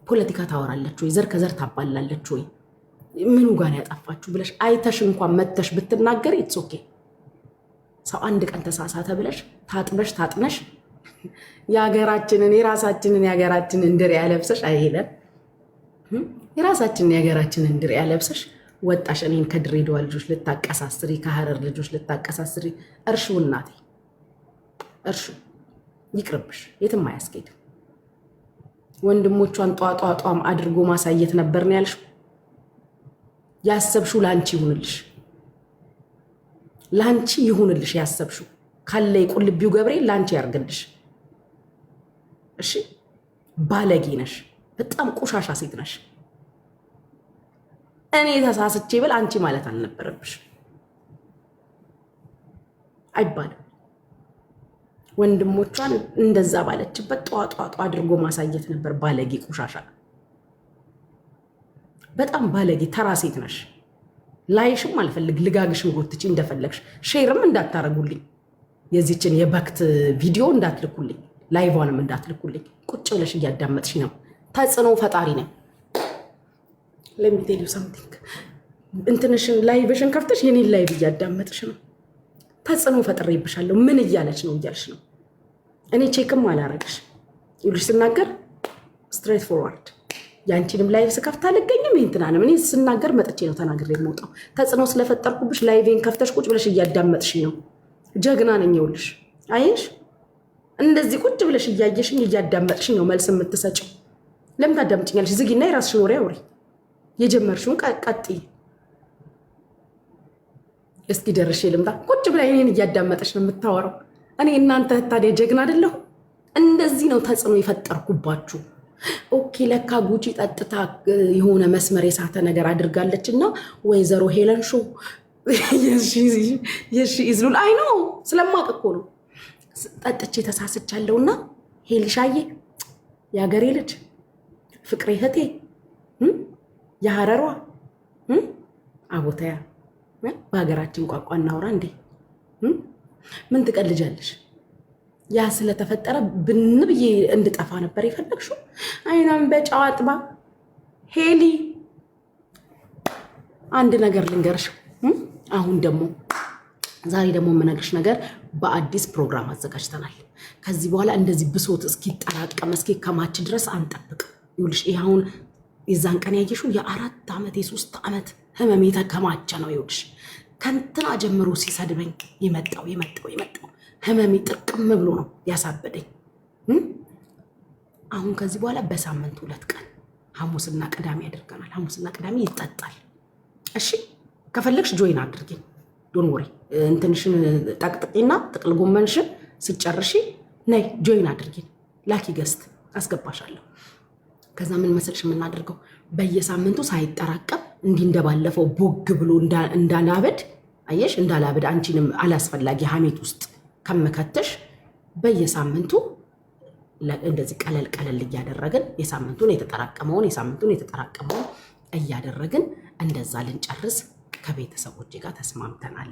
ፖለቲካ ታወራለች ወይ፣ ዘር ከዘር ታባላለች ወይ፣ ምኑ ጋር ያጠፋችሁ ብለሽ አይተሽ እንኳን መተሽ ብትናገር ኢትስ ኦኬ። ሰው አንድ ቀን ተሳሳተ ብለሽ ታጥበሽ ታጥነሽ የሀገራችንን ድር ያለብሰሽ አይሄለን የራሳችንን ድር ያለብሰሽ ወጣሽ እኔን ከድሬዳዋ ልጆች ልታቀሳስሪ ከሐረር ልጆች ልታቀሳስሪ። እርሹ እናቴ እርሹ ይቅርብሽ፣ የትም አያስኬድም። ወንድሞቿን ጧጧጧም አድርጎ ማሳየት ነበር ነው ያልሽው። ያሰብሽው ላንቺ ይሁንልሽ፣ ያሰብሽው ካለ የቁልቢው ገብርኤል ላንቺ ያርግልሽ። እሺ ባለጌ ነሽ፣ በጣም ቆሻሻ ሴት ነሽ። እኔ ተሳስቼ ብል አንቺ ማለት አልነበረብሽ አይባልም። ወንድሞቿን እንደዛ ባለችበት ጧጧጧ አድርጎ ማሳየት ነበር። ባለጌ ቆሻሻ፣ በጣም ባለጌ ተራ ሴት ነሽ። ላይሽም አልፈልግ፣ ልጋግሽም ጎትቺ እንደፈለግሽ። ሼርም እንዳታረጉልኝ፣ የዚችን የበክት ቪዲዮ እንዳትልኩልኝ፣ ላይቫንም እንዳትልኩልኝ። ቁጭ ብለሽ እያዳመጥሽ ነው። ተጽዕኖ ፈጣሪ ነው። ለሚቴሉ ሳምቲንግ እንትንሽን ላይቭሽን ከፍተሽ የኔን ላይቭ እያዳመጥሽ ነው። ተጽዕኖ ፈጥሬብሻለሁ። ምን እያለች ነው እያልሽ ነው። እኔ ቼክም አላረግሽ ይሉሽ ስናገር ስትሬት ፎርዋርድ። ያንቺንም ላይቭ ስከፍት አልገኝም። እንትናንም እኔ ስናገር መጥቼ ነው ተናግሬ የምወጣው። ተጽዕኖ ስለፈጠርኩብሽ ላይቬን ከፍተሽ ቁጭ ብለሽ እያዳመጥሽ ነው። ጀግና ነኝ ይውልሽ። አይሽ እንደዚህ ቁጭ ብለሽ እያየሽኝ እያዳመጥሽ ነው መልስ የምትሰጪው። ለምን ታዳምጭኛለሽ? ዝጊና የራስሽን ወሬ አውሪ። የጀመርሽውን ቀጥይ። እስኪ ደርሼ ልምጣ። ቁጭ ብላ እኔን እያዳመጠች ነው የምታወራው። እኔ እናንተ ታዲያ ጀግና አይደለሁ? እንደዚህ ነው ተጽዕኖ የፈጠርኩባችሁ። ኦኬ ለካ ጉቺ ጠጥታ የሆነ መስመር የሳተ ነገር አድርጋለች እና ወይዘሮ ሄለን ሾ የሺ ኢዝሉል አይ ነው ስለማቅ እኮ ነው ጠጥቼ ተሳስቻለሁና ሄልሻዬ የሀገሬ ልጅ ፍቅሬ እህቴ የሐረሯ አቦታያ በሀገራችን ቋንቋ እናውራ እንዴ? ምን ትቀልጃለሽ? ያ ስለተፈጠረ ብን ብዬ እንድጠፋ ነበር የፈለግሽው? አይናም በጨው አጥባ። ሄሊ አንድ ነገር ልንገርሽ። አሁን ደግሞ ዛሬ ደግሞ የምነግርሽ ነገር በአዲስ ፕሮግራም አዘጋጅተናል። ከዚህ በኋላ እንደዚህ ብሶት እስኪጠራቀም እስኪከማች ድረስ አንጠብቅ። ይኸውልሽ ይሄ አሁን የዛን ቀን ያየሽው የ4 ዓመት የ3 ዓመት ህመም የተከማቸ ነው። ይኸውልሽ ከንትና ጀምሮ ሲሰድበኝ የመጣው ህመሜ ጥርቅም ብሎ ነው ያሳበደኝ። አሁን ከዚህ በኋላ በሳምንት 2 ቀን ሐሙስና ቅዳሜ ያደርገናል። ሐሙስና ቅዳሜ ይጠጣል። እሺ ከፈለግሽ ጆይን አድርጊኝ። ዶን ወሪ እንትንሽን ጠቅጥቂና ጥቅል ጎመንሽን ስጨርሺ ነይ ጆይን አድርጊኝ። ላኪ ገስት አስገባሻለሁ። ከዛ ምን መሰልሽ የምናደርገው በየሳምንቱ ሳይጠራቀም እንዲህ እንደባለፈው ቦግ ብሎ እንዳላበድ አየሽ፣ እንዳላበድ አንቺንም አላስፈላጊ ሐሜት ውስጥ ከመከተሽ በየሳምንቱ እንደዚህ ቀለል እያደረግን የሳምንቱን የተጠራቀመውን እያደረግን እንደዛ ልንጨርስ ከቤተሰቦቼ ጋር ተስማምተናል።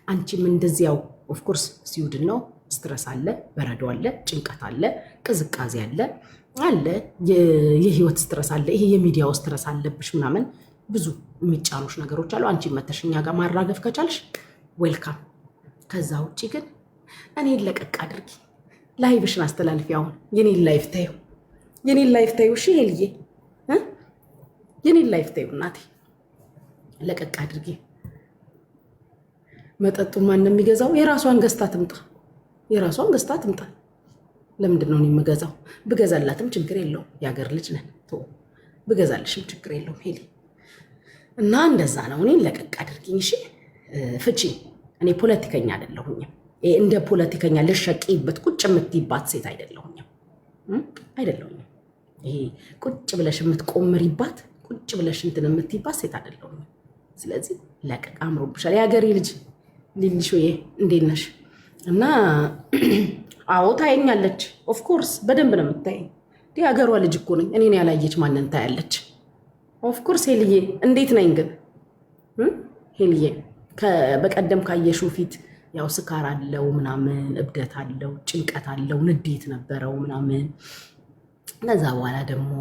አንቺም እንደዚያው ኦፍ ኮርስ ስዊድን ነው፣ ስትረስ አለ፣ በረዶ አለ፣ ጭንቀት አለ፣ ቅዝቃዜ አለ የህይወት ስትረስ አለ፣ ይሄ የሚዲያው ስትረስ አለብሽ ምናምን ብዙ የሚጫኑሽ ነገሮች አሉ። አንቺ መተሽ እኛ ጋር ማራገፍ ከቻልሽ ዌልካም። ከዛ ውጭ ግን እኔን ለቀቅ አድርጊ። ላይቭሽን አስተላልፊ። አሁን የኔን ላይፍ ታዩ። እሺ ሄልዬ የኔን ላይፍ ታዩ እናቴ፣ ለቀቅ አድርጊ። መጠጡ ማን ነው የሚገዛው? የራሷን ገዝታ ትምጣ። ለምንድን ነው የምገዛው? ብገዛላትም ችግር የለውም። የሀገር ልጅ ነን። ብገዛልሽም ችግር የለውም ሄሊ። እና እንደዛ ነው። እኔን ለቀቅ አድርጊኝ እሺ። ፍቺ። እኔ ፖለቲከኛ አይደለሁኝም። እንደ ፖለቲከኛ ልሸቂበት ቁጭ የምትይባት ሴት አይደለሁኝም። ይሄ ቁጭ ብለሽ የምትቆምሪባት ቁጭ ብለሽ እንትን የምትይባት ሴት አይደለሁኝም። ስለዚህ ለቀቅ አምሮብሻል የሀገሬ ልጅ ሊልሾዬ እንዴት ነሽ? እና አዎ ታየኛለች። ኦፍኮርስ በደንብ ነው የምታየኝ። የሀገሯ ልጅ እኮ ነኝ። እኔን ያላየች ማንን ታያለች? ኦፍኮርስ ሄልዬ እንዴት ነኝ ግን ሄልዬ በቀደም ካየሽው ፊት ያው ስካር አለው ምናምን፣ እብደት አለው፣ ጭንቀት አለው፣ ንዴት ነበረው ምናምን። ከዛ በኋላ ደግሞ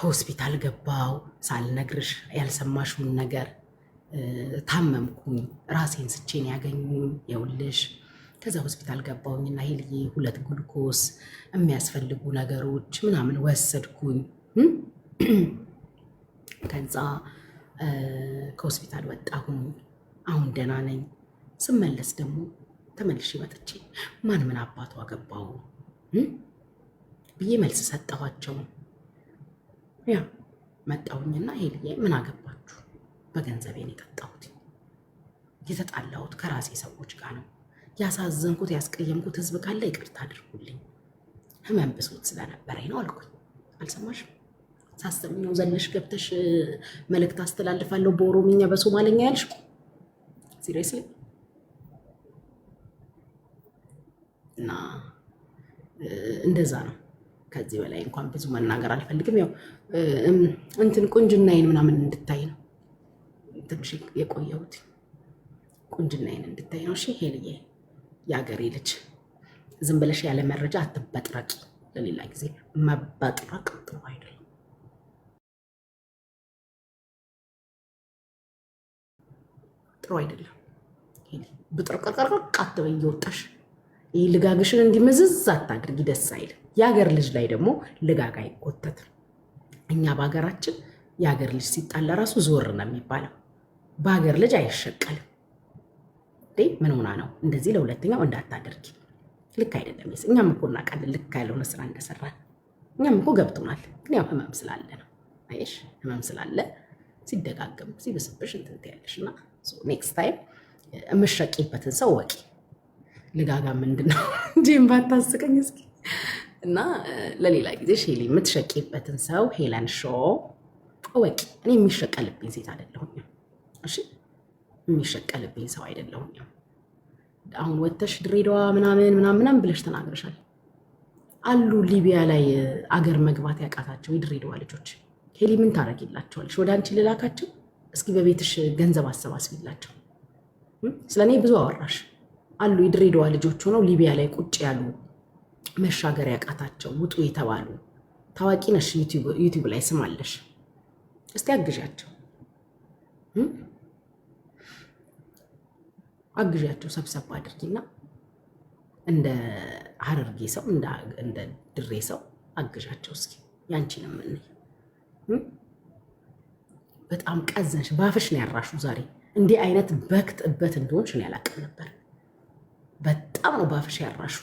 ሆስፒታል ገባው ሳልነግርሽ ያልሰማሽውን ነገር ታመምኩኝ። ራሴን ስቼን ያገኙኝ የውልሽ። ከዛ ሆስፒታል ገባውኝና ሄልዬ 2 ግሉኮስ የሚያስፈልጉ ነገሮች ምናምን ወሰድኩኝ። ከዛ ከሆስፒታል ወጣሁኝ። አሁን ደህና ነኝ። ስመለስ ደግሞ ተመልሼ መጥቼ ምን አባቱ አገባው ብዬ መልስ ሰጠኋቸው። ያ መጣሁኝና ሄልዬ ምን አገባችሁ? በገንዘቤን የጠጣሁት የተጣላሁት ከራሴ ሰዎች ጋር ነው። ያሳዘንኩት ያስቀየምኩት ህዝብ ካለ ይቅርታ አድርጉልኝ። ህመም ብሶት ስለነበረኝ ነው አልኩኝ። አልሰማሽም? ሳስተምኝ ነው ዘለሽ ገብተሽ መልእክት አስተላልፋለሁ በኦሮምኛ በሶማለኛ ያልሽ። ሲሪየስሊ እና እንደዛ ነው። ከዚህ በላይ እንኳን ብዙ መናገር አልፈልግም። ያው እንትን ቁንጅናዬን ምናምን እንድታይ ነው ትንሽ የቆየሁት። ቁንጅናዬን እንድታይ ነው። እሺ ሄልዬ የአገሬ ልጅ ዝም ብለሽ ያለ መረጃ አትበጥረቂ። ለሌላ ጊዜ መበጥረቅ ጥሩ አይደለም። ጥሩ አይደለም። ብጥርቅርቅርቅ አትበይ እየወጣሽ። ይህ ልጋግሽን እንዲመዝዝ አታድርጊ፣ ደስ አይል። የሀገር ልጅ ላይ ደግሞ ልጋግ አይቆተትም። እኛ በሀገራችን የሀገር ልጅ ሲጣላ ራሱ ዞር ነው የሚባለው። በሀገር ልጅ አይሸቀልም። ምን ሆና ነው እንደዚህ? ለሁለተኛው እንዳታደርጊ። ልክ አይደለም። እኛም እኮ እናውቃለን ልክ ያልሆነ ስራ እንደሰራን። እኛም እኮ ገብቶናል። ግን ያው ህመም ስላለ ነው። አየሽ፣ ህመም ስላለ ሲደጋገም ሲብስብሽ እንትን ትያለሽ። እና ኔክስት ታይም የምትሸቂበትን ሰው ወቂ። ልጋጋ ምንድን ነው እንጂም ባታስቀኝ እስኪ። እና ለሌላ ጊዜ ሼሊ የምትሸቂበትን ሰው ሄለን ሾ ወቂ። እኔ የሚሸቀልብኝ ሴት አይደለሁም። እሺ የሚሸቀልብኝ ሰው አይደለሁም። አሁን ወተሽ ድሬዳዋ ምናምን ብለሽ ተናግረሻል። አሉ ሊቢያ ላይ አገር መግባት ያቃታቸው የድሬዳዋ ልጆች። ሄሊ ምን ታረጊላቸዋለሽ? ወደ አንቺ ልላካቸው? እስኪ በቤትሽ ገንዘብ አሰባስቢላቸው። ስለ እኔ ብዙ አወራሽ። አሉ የድሬዳዋ ልጆች ሆነው ሊቢያ ላይ ቁጭ ያሉ መሻገር ያቃታቸው ውጡ የተባሉ ታዋቂ ነሽ። ዩቲዩብ ላይ ስም አለሽ። እስቲ አግዣቸው አግዣቸው ሰብሰብ አድርጊና እንደ ሀረርጌ ሰው እንደ ድሬ ሰው አግዣቸው እስኪ። ያንቺን ምን በጣም ቀዘንሽ። ባፍሽ ነው ያራሹ ዛሬ። እንዲህ አይነት በክት እበት እንደሆንሽ ነው ያላቅም ነበር። በጣም ነው ባፍሽ ያራሹ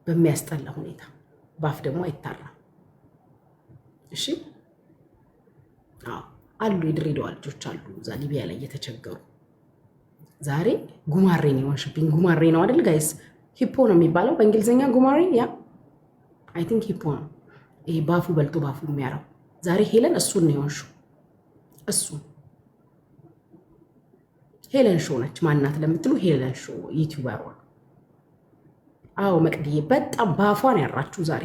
በሚያስጠላ ሁኔታ። ባፍ ደግሞ አይታራም። እሺ አሉ የድሬዳዋ ልጆች አሉ እዛ ሊቢያ ላይ እየተቸገሩ። ዛሬ ጉማሬ ነው የሆንሽብኝ። ጉማሬ ነው አይደል ጋይስ? ሂፖ ነው የሚባለው በእንግሊዝኛ ጉማሬ። ያ አይ ቲንክ ሂፖ ነው ይሄ ባፉ በልቶ ባፉ የሚያረው። ዛሬ ሄለን እሱን ነው የሆንሽው። እሱ ሄለን ሾው ነች። ማናት ለምትሉ ሄለን ሾው ዩቲዩበሯ። አዎ መቅድዬ በጣም ባፏን ያራችሁ ዛሬ።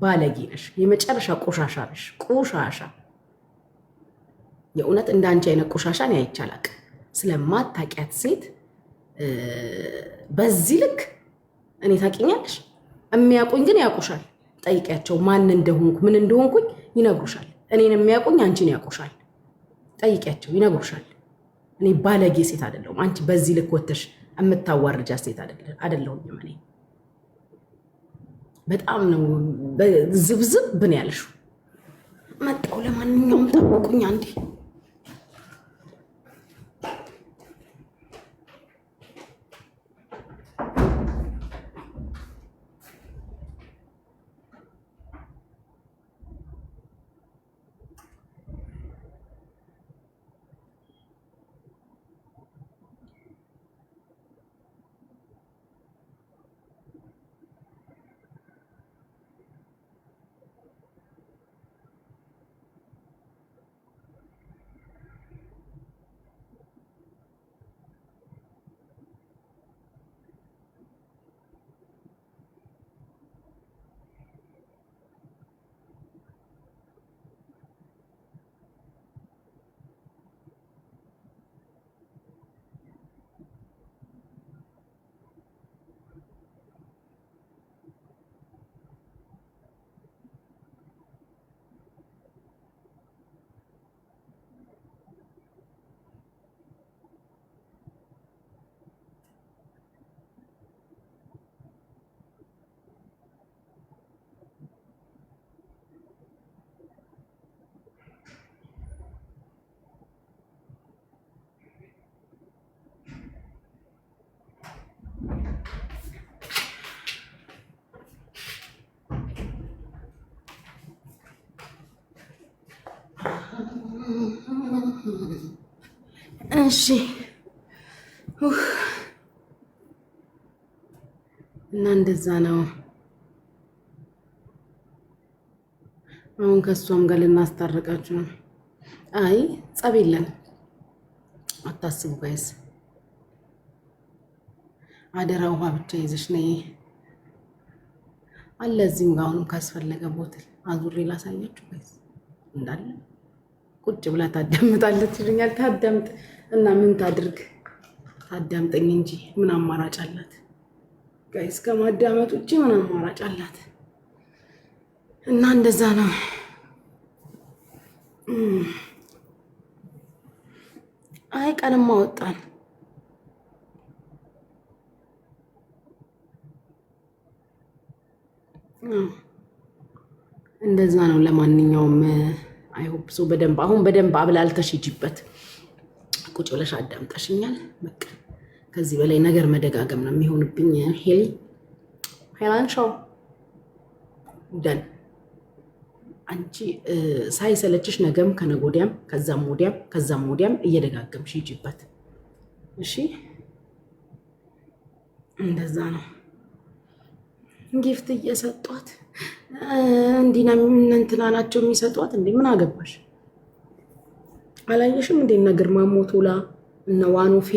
ባለጌ ነሽ፣ የመጨረሻ ቆሻሻ ነሽ። ቆሻሻ የእውነት እንዳንቺ አይነት ቆሻሻን ያይቻላቅ። ስለማታውቂያት ሴት በዚህ ልክ እኔ ታውቂኛለሽ። የሚያውቁኝ ግን ያውቁሻል። ጠይቂያቸው ማን እንደሆንኩ ምን እንደሆንኩኝ ይነግሩሻል። እኔን የሚያውቁኝ አንቺን ያውቁሻል። ጠይቂያቸው ይነግሩሻል። እኔ ባለጌ ሴት አይደለሁም። አንቺ በዚህ ልክ ወተሽ የምታዋርጃ ሴት አይደለሁም። እኔ በጣም ነው ዝብዝብ ብን ያልሽው። መጣሁ። ለማንኛውም ጠብቁኝ አንዴ። እሺ እና እንደዛ ነው። አሁን ከእሷም ጋር ልናስታርቃችሁ ነው። አይ ጸብ የለን አታስቡ ጋይስ። አደራ ውሃ ብቻ ይዘሽ ነይ አለ። እዚህም ጋር አሁንም ካስፈለገ ቦትል አዙሬ ላሳያችሁ ጋይስ። እንዳለ ቁጭ ብላ ታዳምጣለች ይሉኛል። ታዳምጥ እና ምን ታድርግ? ታዳምጠኝ እንጂ ምን አማራጭ አላት ጋይስ? ከማዳመጥ ውጭ ምን አማራጭ አላት? እና እንደዛ ነው። አይ ቀንማ ወጣን። እንደዛ ነው። ለማንኛውም አይሆፕ ሶ በደንብ አብላልተሽ ሂጂበት። ቁጭ ብለሽ አዳምጠሽኛል። በቃ ከዚህ በላይ ነገር መደጋገም ነው የሚሆንብኝ። ሄላን ሻው ደን አንቺ ሳይሰለችሽ ነገም ከነጎዲያም ከዛም ወዲያም እየደጋገምሽ ሂጂበት። እሺ እንደዛ ነው። ጊፍት እየሰጧት እንዲና እንትና ናቸው የሚሰጧት። እንዴ ምን አገባሽ? አላየሽም እንዴ? እነ ግርማ ሞቶላ እነ ዋኖፌ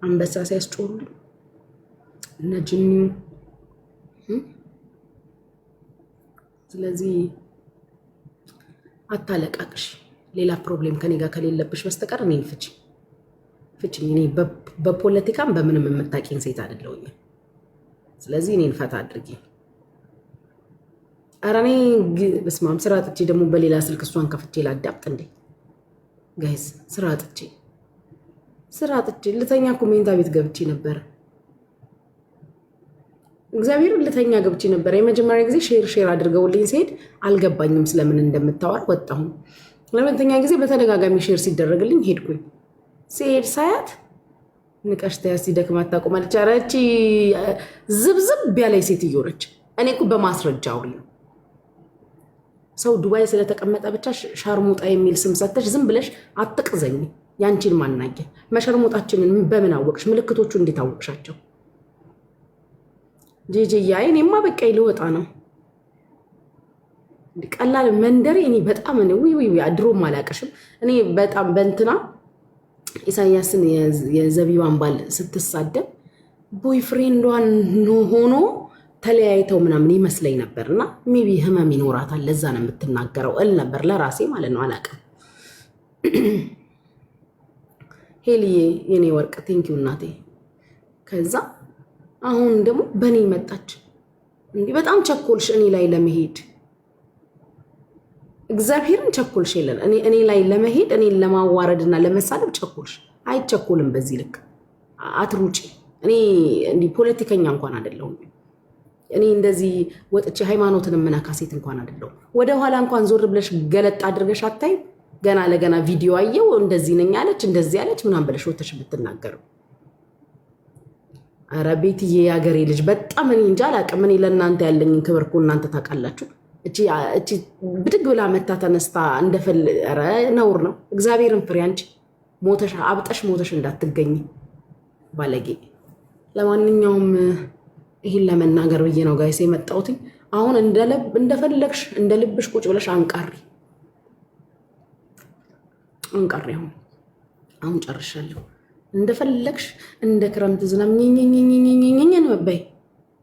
አንበሳ ሲያስጮሩ እነ ጅኒ። ስለዚህ አታለቃቅሽ። ሌላ ፕሮብሌም ከኔ ጋር ከሌለብሽ በስተቀር እኔን ፍቺኝ። እኔ በፖለቲካም በምንም የምታውቂኝ ሴት አይደለሁኝ። ስለዚህ እኔን ፈታ አድርጊ። ኧረ እኔ በስመ አብ ስራ አጥቼ ደግሞ በሌላ ስልክ እሷን ከፍቼ ላዳምጥ እንዴ ጋይስ? ስራ አጥቼ ልተኛ ኮሜንታ ቤት ገብቼ ነበር። እግዚአብሔር ልተኛ ገብቼ ነበር። የመጀመሪያ ጊዜ ሼር አድርገውልኝ ሲሄድ አልገባኝም ስለምን እንደምታወር ወጣሁ። ለሁለተኛ ጊዜ በተደጋጋሚ ሼር ሲደረግልኝ ሄድኩኝ። ሲሄድ ሳያት ንቀሽ ተያዝ ሲደክማት ታቆማለች። ኧረ እቺ ዝብዝብ ያለች ሴትዮ ነች። እኔ እኮ በማስረጃ አውሪ ነው። ሰው ዱባይ ስለተቀመጠ ብቻ ሻርሙጣ የሚል ስም ሰተሽ ዝም ብለሽ አትቅዘኝ። ያንቺን ማናየ መሸርሙጣችንን በምን አወቅሽ? ምልክቶቹ እንዴት አወቅሻቸው? ጄጄያይ እኔማ በቃ ልወጣ ነው። ቀላል መንደሬ እኔ በጣም ድሮም አላውቅሽም። እኔ በጣም በእንትና ኢሳያስን የዘቢባን ባል ስትሳደብ ቦይፍሬንዷን ሆኖ ተለያይተው ምናምን ይመስለኝ ነበር። እና ሜቢ ህመም ይኖራታል ለዛ ነው የምትናገረው እል ነበር ለራሴ ማለት ነው። አላውቅም። ሄሊዬ የኔ ወርቅ ቴንኪው እናቴ። ከዛ አሁን ደግሞ በእኔ መጣች። እንዲህ በጣም ቸኮልሽ እኔ ላይ ለመሄድ እግዚአብሔርን ቸኮልሽ። የለን እኔ ላይ ለመሄድ እኔን ለማዋረድና ለመሳደብ ቸኮልሽ። አይቸኮልም በዚህ ልክ አትሩጪ። እኔ እንዲህ ፖለቲከኛ እንኳን አይደለሁም። እኔ እንደዚህ ወጥቼ ሃይማኖትን የምነካ ሴት እንኳን አይደለሁም። ወደ ኋላ እንኳን ዞር ብለሽ ገለጥ አድርገሽ አታይም? ገና ለገና ቪዲዮ አየው እንደዚህ ነኝ አለች እንደዚህ አለች ምናምን ብለሽ ወጥተሽ ብትናገር ኧረ ቤትዬ የሀገሬ ልጅ በጣም እኔ እንጃ አላውቅም። እኔ ለእናንተ ያለኝን ክብር እኮ እናንተ ታውቃላችሁ። እቺ ብድግ ብላ መታ ተነስታ ኧረ ነውር ነው። እግዚአብሔርን ፍሬ። አንቺ ሞተሽ አብጠሽ ሞተሽ እንዳትገኝ ባለጌ። ለማንኛውም ይህን ለመናገር ብዬ ነው ጋይስ የመጣሁት። አሁን እንደፈለግሽ እንደ ልብሽ ቁጭ ብለሽ አንቃሪ። አሁን ጨርሻለሁ። እንደፈለግሽ እንደ ክረምት ዝናብ ኝኝኝኝኝኝኝኝ በይ።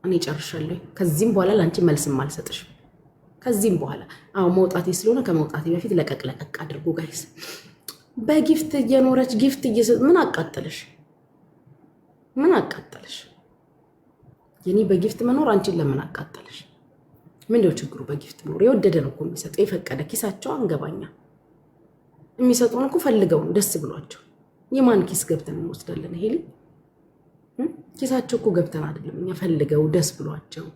እኔ ጨርሻለሁ። ከዚህም በኋላ ለአንቺ መልስም አልሰጥሽም። ከዚህም በኋላ መውጣቴ ስለሆነ ከመውጣቴ በፊት ለቀቅ አድርጉ ጋይስ። በጊፍት እየኖረች ጊፍት ምን አቃጠለሽ? የኔ በጊፍት መኖር አንቺን ለምን አቃጠለሽ? ምንድነው ችግሩ? በጊፍት መኖር የወደደ ነው እኮ የሚሰጠው የፈቀደ። ኪሳቸው አንገባኛ የሚሰጡን እኮ ፈልገው ደስ ብሏቸው። የማን ኪስ ገብተን እንወስዳለን? ይሄ ኪሳቸው እኮ ገብተን አይደለም እኛ ፈልገው ደስ ብሏቸው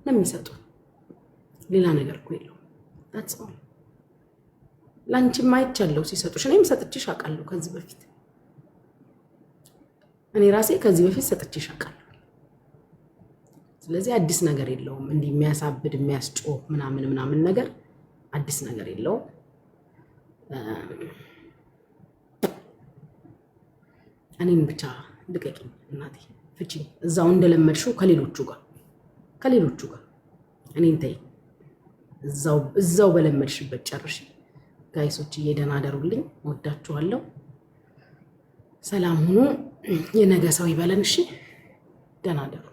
ነው የሚሰጡን። ሌላ ነገር እኮ የለውም። that's all። ላንቺም አይቻለሁ ሲሰጡሽ። እኔም ሰጥቼሽ አውቃለሁ ከዚህ በፊት። እኔ ራሴ ከዚህ በፊት ሰጥቼሽ አውቃለሁ። ስለዚህ አዲስ ነገር የለውም። እንዲህ የሚያሳብድ የሚያስጮህ ምናምን ነገር አዲስ ነገር የለውም። እኔም ብቻ ልቀቂኝ እናቴ፣ ፍቺ እዛው እንደለመድሽው ከሌሎቹ ጋር እኔን ተይ፣ እዛው በለመድሽበት ጨርሽ። ጋይሶች ደህና አደሩልኝ፣ ወዳችኋለሁ። ሰላም ሁኑ። የነገ ሰው ይበለን። እሺ ደህና አደሩ።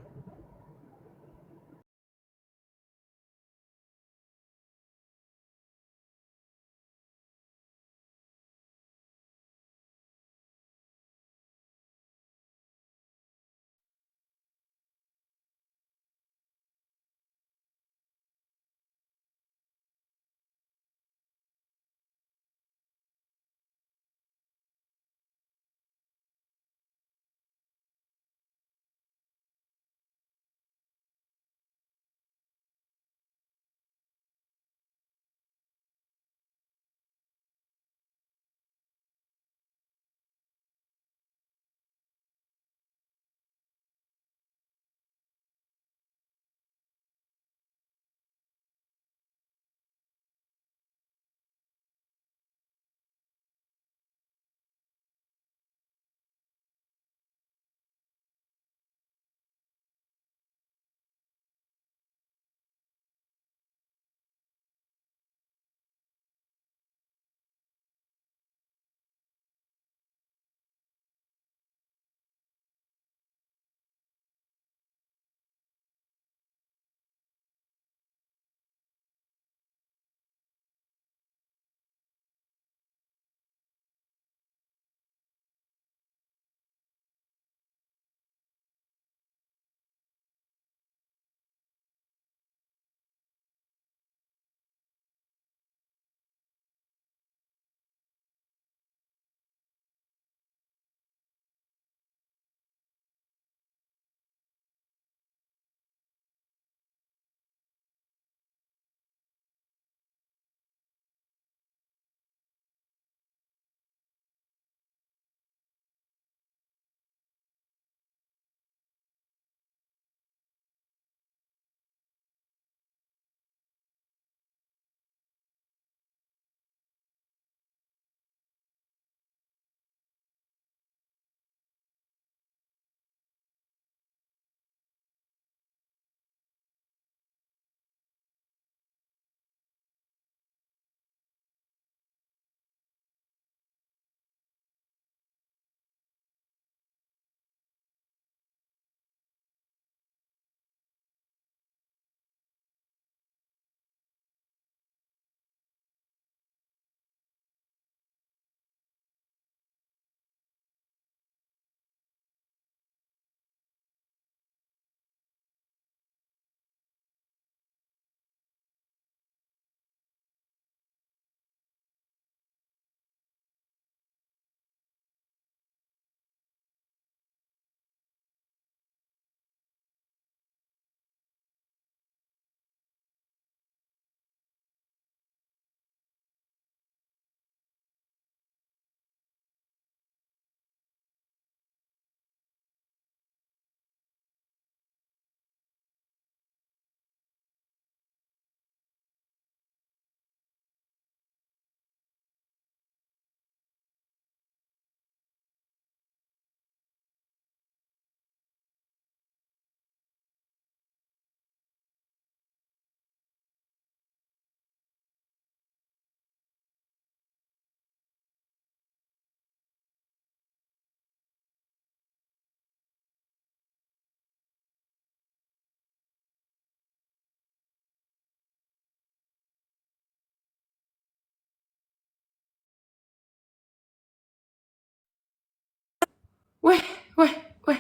ወይ ወይ ወይ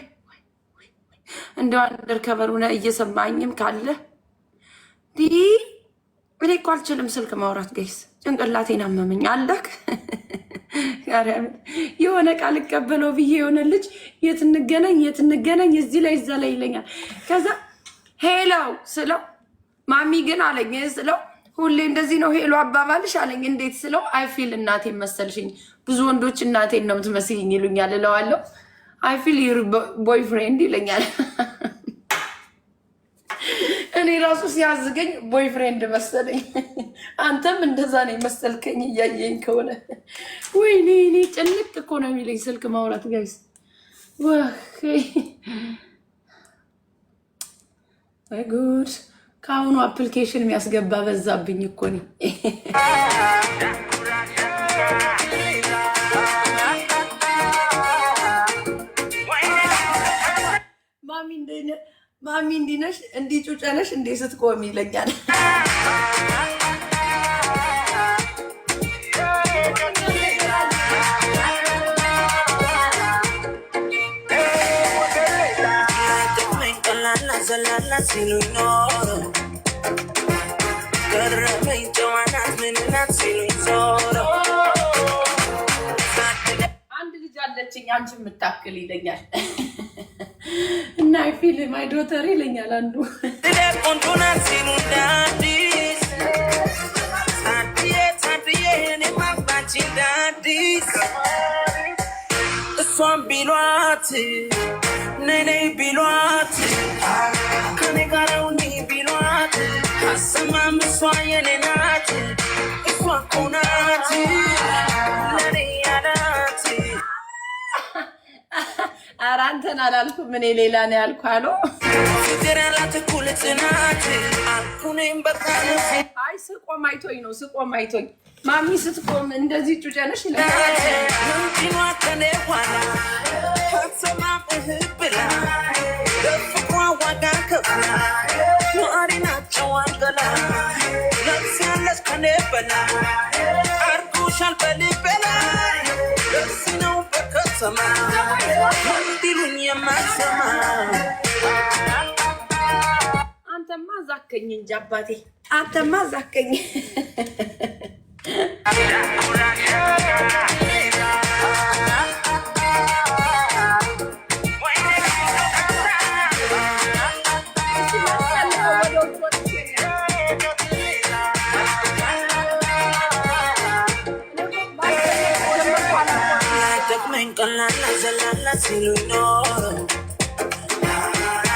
እንደው አንደር ከበሩነ እየሰማኝም ካለ ዲ እኔ እኮ አልችልም ስልክ ማውራት ጋይስ፣ ጭንቅላቴን አመመኝ። አለክ የሆነ ቃል ቀበለው ብዬ የሆነ ልጅ የት እንገናኝ እዚህ ላይ እዛ ላይ ይለኛል። ከዛ ሄላው ስለው ማሚ ግን አለኝ ስለው ሁሌ እንደዚህ ነው ሄሎ አባባልሽ አለኝ። እንዴት ስለው አይፊል እናቴን መሰልሽኝ፣ ብዙ ወንዶች እናቴን ነው የምትመስይኝ ይሉኛል እለዋለሁ። አይ ፊል ዩር ቦይፍሬንድ ይለኛል። እኔ ራሱ ሲያዝገኝ ቦይፍሬንድ መሰለኝ። አንተም እንደዛ ነው መሰልከኝ እያየኝ ከሆነ። ወይኔ እኔ ጭንቅ እኮ ነው የሚለኝ ስልክ ማውራት ጋይስ። ወይ ጉድ! ከአሁኑ አፕሊኬሽን የሚያስገባ በዛብኝ እኮ ነው። ማሚ እንዲህ ነሽ እንዲህ ጩጬ ነሽ እንዴ ስትቆሚ ይለኛል። ዘላላ ሲሉኝ ኖሮ ገረመኝ ጨዋናት ምንናት ሲሉኝ ዞሮ አንድ ልጅ አለችኝ አንቺ የምታክል ይለኛል እና ፊል ማይ ዶተር ይለኛል አንዱ ቆንጆናት ሲሉ እንዳዲስ ሳድዬ እኔ ማግባች እንዳዲስ እሷን ቢሏት ነይ ቢሏት ከኔ ጋር ሁኚ ቢሏት አሰማም እሷ የኔ ናት እሷ እኮ ናት ለኔ ያላት። ኧረ አንተን አላልኩም እኔ ሌላ ነው ያልኩ አሉ ፍቅር ያላት እኮ ልጽናት አልኩኔም በቃ አይ ስቆም አይቶኝ ነው ስቆም አይቶኝ ማሚ ስትቆም እንደዚህ ጩጬ ነሽ ይለኛል። ቢሏት ከኔ ኋላ አሰማም ብላ ለፍቅሯ ዋጋ ከፍላ ኗሪ ናቸው አንገላ ነፍስ ያለች ከኔ በላይ አርጎሻል በልቤ ላይ ደስ ነው በከተማ እንዲሉኝ የማሰማ አንተማ ዛከኝ እንጂ አባቴ አንተማ ዛከኝ። ቀላላ ዘላላ ሲሉኝ ኖሮ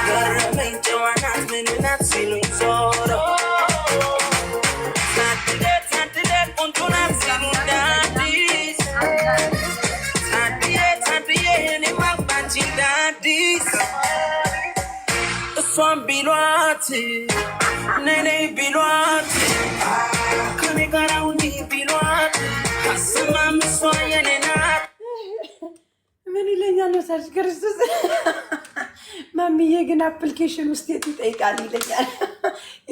ገረመኝ ጨዋናት ምንናት ሲሉኝ ዞሮ ሳድዴ ቆንጆናት ሲሉ እንዳዲስ ሳድዬ እኔ ማግባች እንዳዲስ እሷን ቢሏት ነይ ቢሏት ከኔ ጋር ሁኚ ቢሏት አሰማም እሷ የኔ ናት። ምን ይለኛል ወሳጅ ክርስቶስ ማሚዬ ግን አፕሊኬሽን ውስጥ የት ይጠይቃል ይለኛል።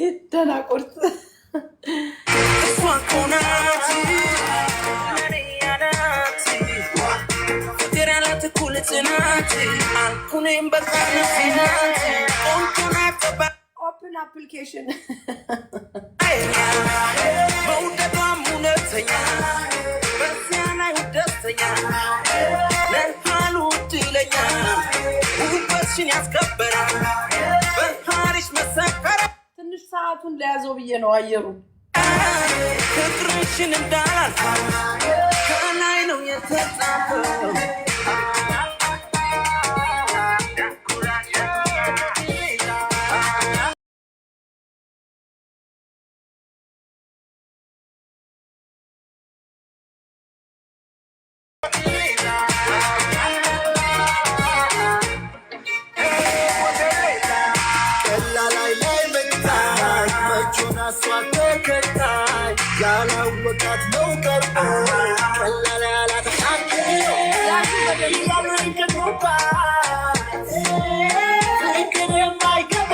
ይተናቆርጥ እሷ እኮ ናት ለኔ ያላት ፍቅር ያላት እኮ ልጽናት አልኩኔም በቃ ነፍሴ ናት ቆንጆ ናት ኦፕን አፕሊኬሽን መውደዷም እውነተኛ በዚያ ላይ ደስተኛ ለሃሉ ድለኛ ውበትሽን ያስከበረ በሃሪሽ መሰከረ ትንሽ ሰዓቱን ለያዘው ብዬ ነው አየሩ ፍቅርሽን እንዳላልፋ ከላይ ነው የተጻፈው ያላወቃት ነው ቀርቦ ቀላል ያላት ፍቅር የማይገባ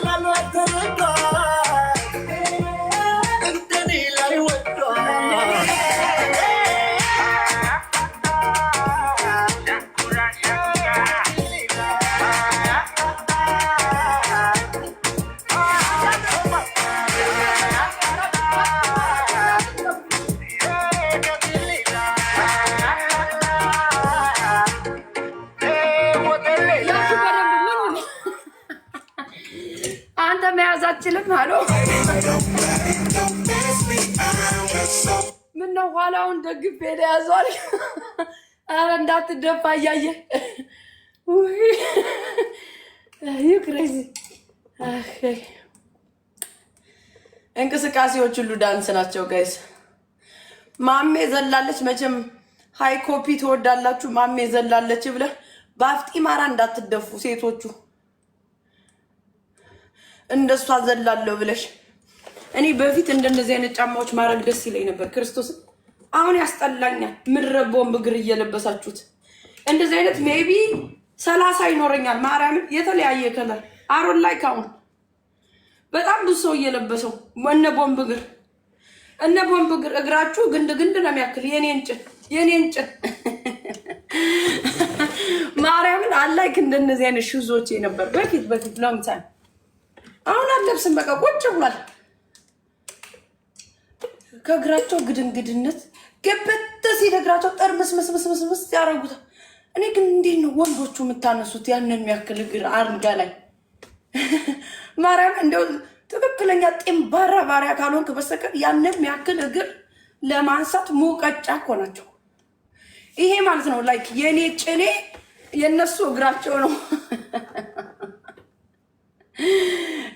ላልተረዳ እንደኔ ላይ ወዷ አንተ መያዝ አትችልም አሉ ምነው ኋላውን ደግፌ ያዟል። ኧረ እንዳትደፋ እያየ ክሬዚ እንቅስቃሴዎች ሁሉ ዳንስ ናቸው ጋይስ። ማሜ ዘላለች መቼም ሃይ ኮፒ ትወዳላችሁ ማሜ ዘላለች ብለህ በአፍጢማራ እንዳትደፉ ሴቶቹ እንደሷ ዘላለሁ ብለሽ። እኔ በፊት እንደነዚህ አይነት ጫማዎች ማረግ ደስ ይለኝ ነበር ክርስቶስ። አሁን ያስጠላኛል። ምድረቦም እግር እየለበሳችሁት እንደዚህ አይነት ሜቢ 30 ይኖረኛል ማርያምን የተለያየ ከለር አሮን ላይ ካሁን በጣም ብዙ ሰው እየለበሰው እነ ቦምብ እግር እግራችሁ ግንድ ነው የሚያክል የኔን ጭን ማርያምን አላይክ እንደነዚህ አይነት ሹዞች ነበር በፊት ሎንግ ታይም። አሁን አለብስም በቃ ቁጭ ብሏል። ከእግራቸው ግድንግድነት ገበት ሲል እግራቸው ጠርምስምስምስምስ ያደርጉታል። እኔ ግን እንዴት ነው ወንዶቹ የምታነሱት ያንን የሚያክል እግር አልጋ ላይ? ማርያም እንደው ትክክለኛ ጤምባራ ባሪያ ካልሆንክ በስተቀር ያንን የሚያክል እግር ለማንሳት ሙቀጫ እኮ ናቸው። ይሄ ማለት ነው ላይክ የኔ ጭኔ የነሱ እግራቸው ነው።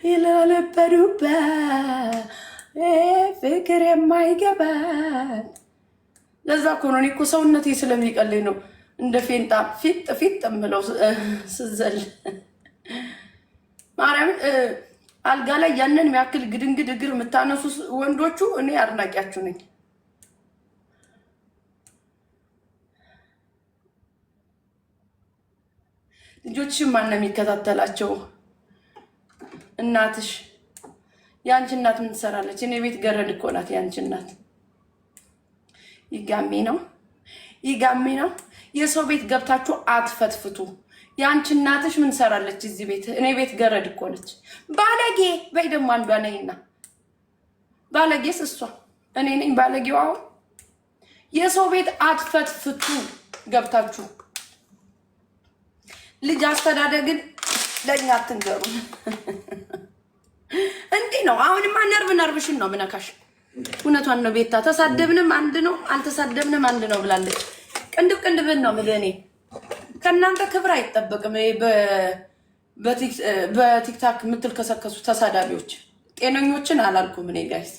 ይለለበዱባ ፍቅር የማይገባት ለዛ እኮ ነው። እኔ እኮ ሰውነቴ ስለሚቀለኝ ነው እንደ ፌንጣ ፊት እምለው ስዘል ማርያምን። አልጋ ላይ ያንን የሚያክል ግድንግድ እግር የምታነሱ ወንዶቹ እኔ አድናቂያችሁ ነኝ። ልጆችሽን ማን ነው የሚከታተላቸው? እናትሽ። የአንቺ እናት ምን ትሰራለች? እኔ ቤት ገረድ እኮ ናት የአንቺ እናት። ይጋሚ ነው። የሰው ቤት ገብታችሁ አትፈትፍቱ። የአንቺ እናትሽ ምን ትሰራለች እዚህ ቤት? እኔ ቤት ገረድ እኮ ነች። ባለጌ በይ ደግሞ አንዷ ነይና። ባለጌስ እሷ እኔ ነኝ ባለጌው። አሁን የሰው ቤት አትፈትፍቱ ገብታችሁ። ልጅ አስተዳደግን ለእኛ አትንገሩ። እንዲህ ነው። አሁንማ ነርብሽን ነው ምነካሽ። እውነቷን ነው ቤታ። ተሳደብንም አንድ ነው አልተሳደብንም አንድ ነው ብላለች። ቅንድብን ነው ምልህ። እኔ ከእናንተ ክብር አይጠበቅም። በቲክታክ የምትልከሰከሱ ተሳዳቢዎች ጤነኞችን አላልኩም እኔ ጋይስ።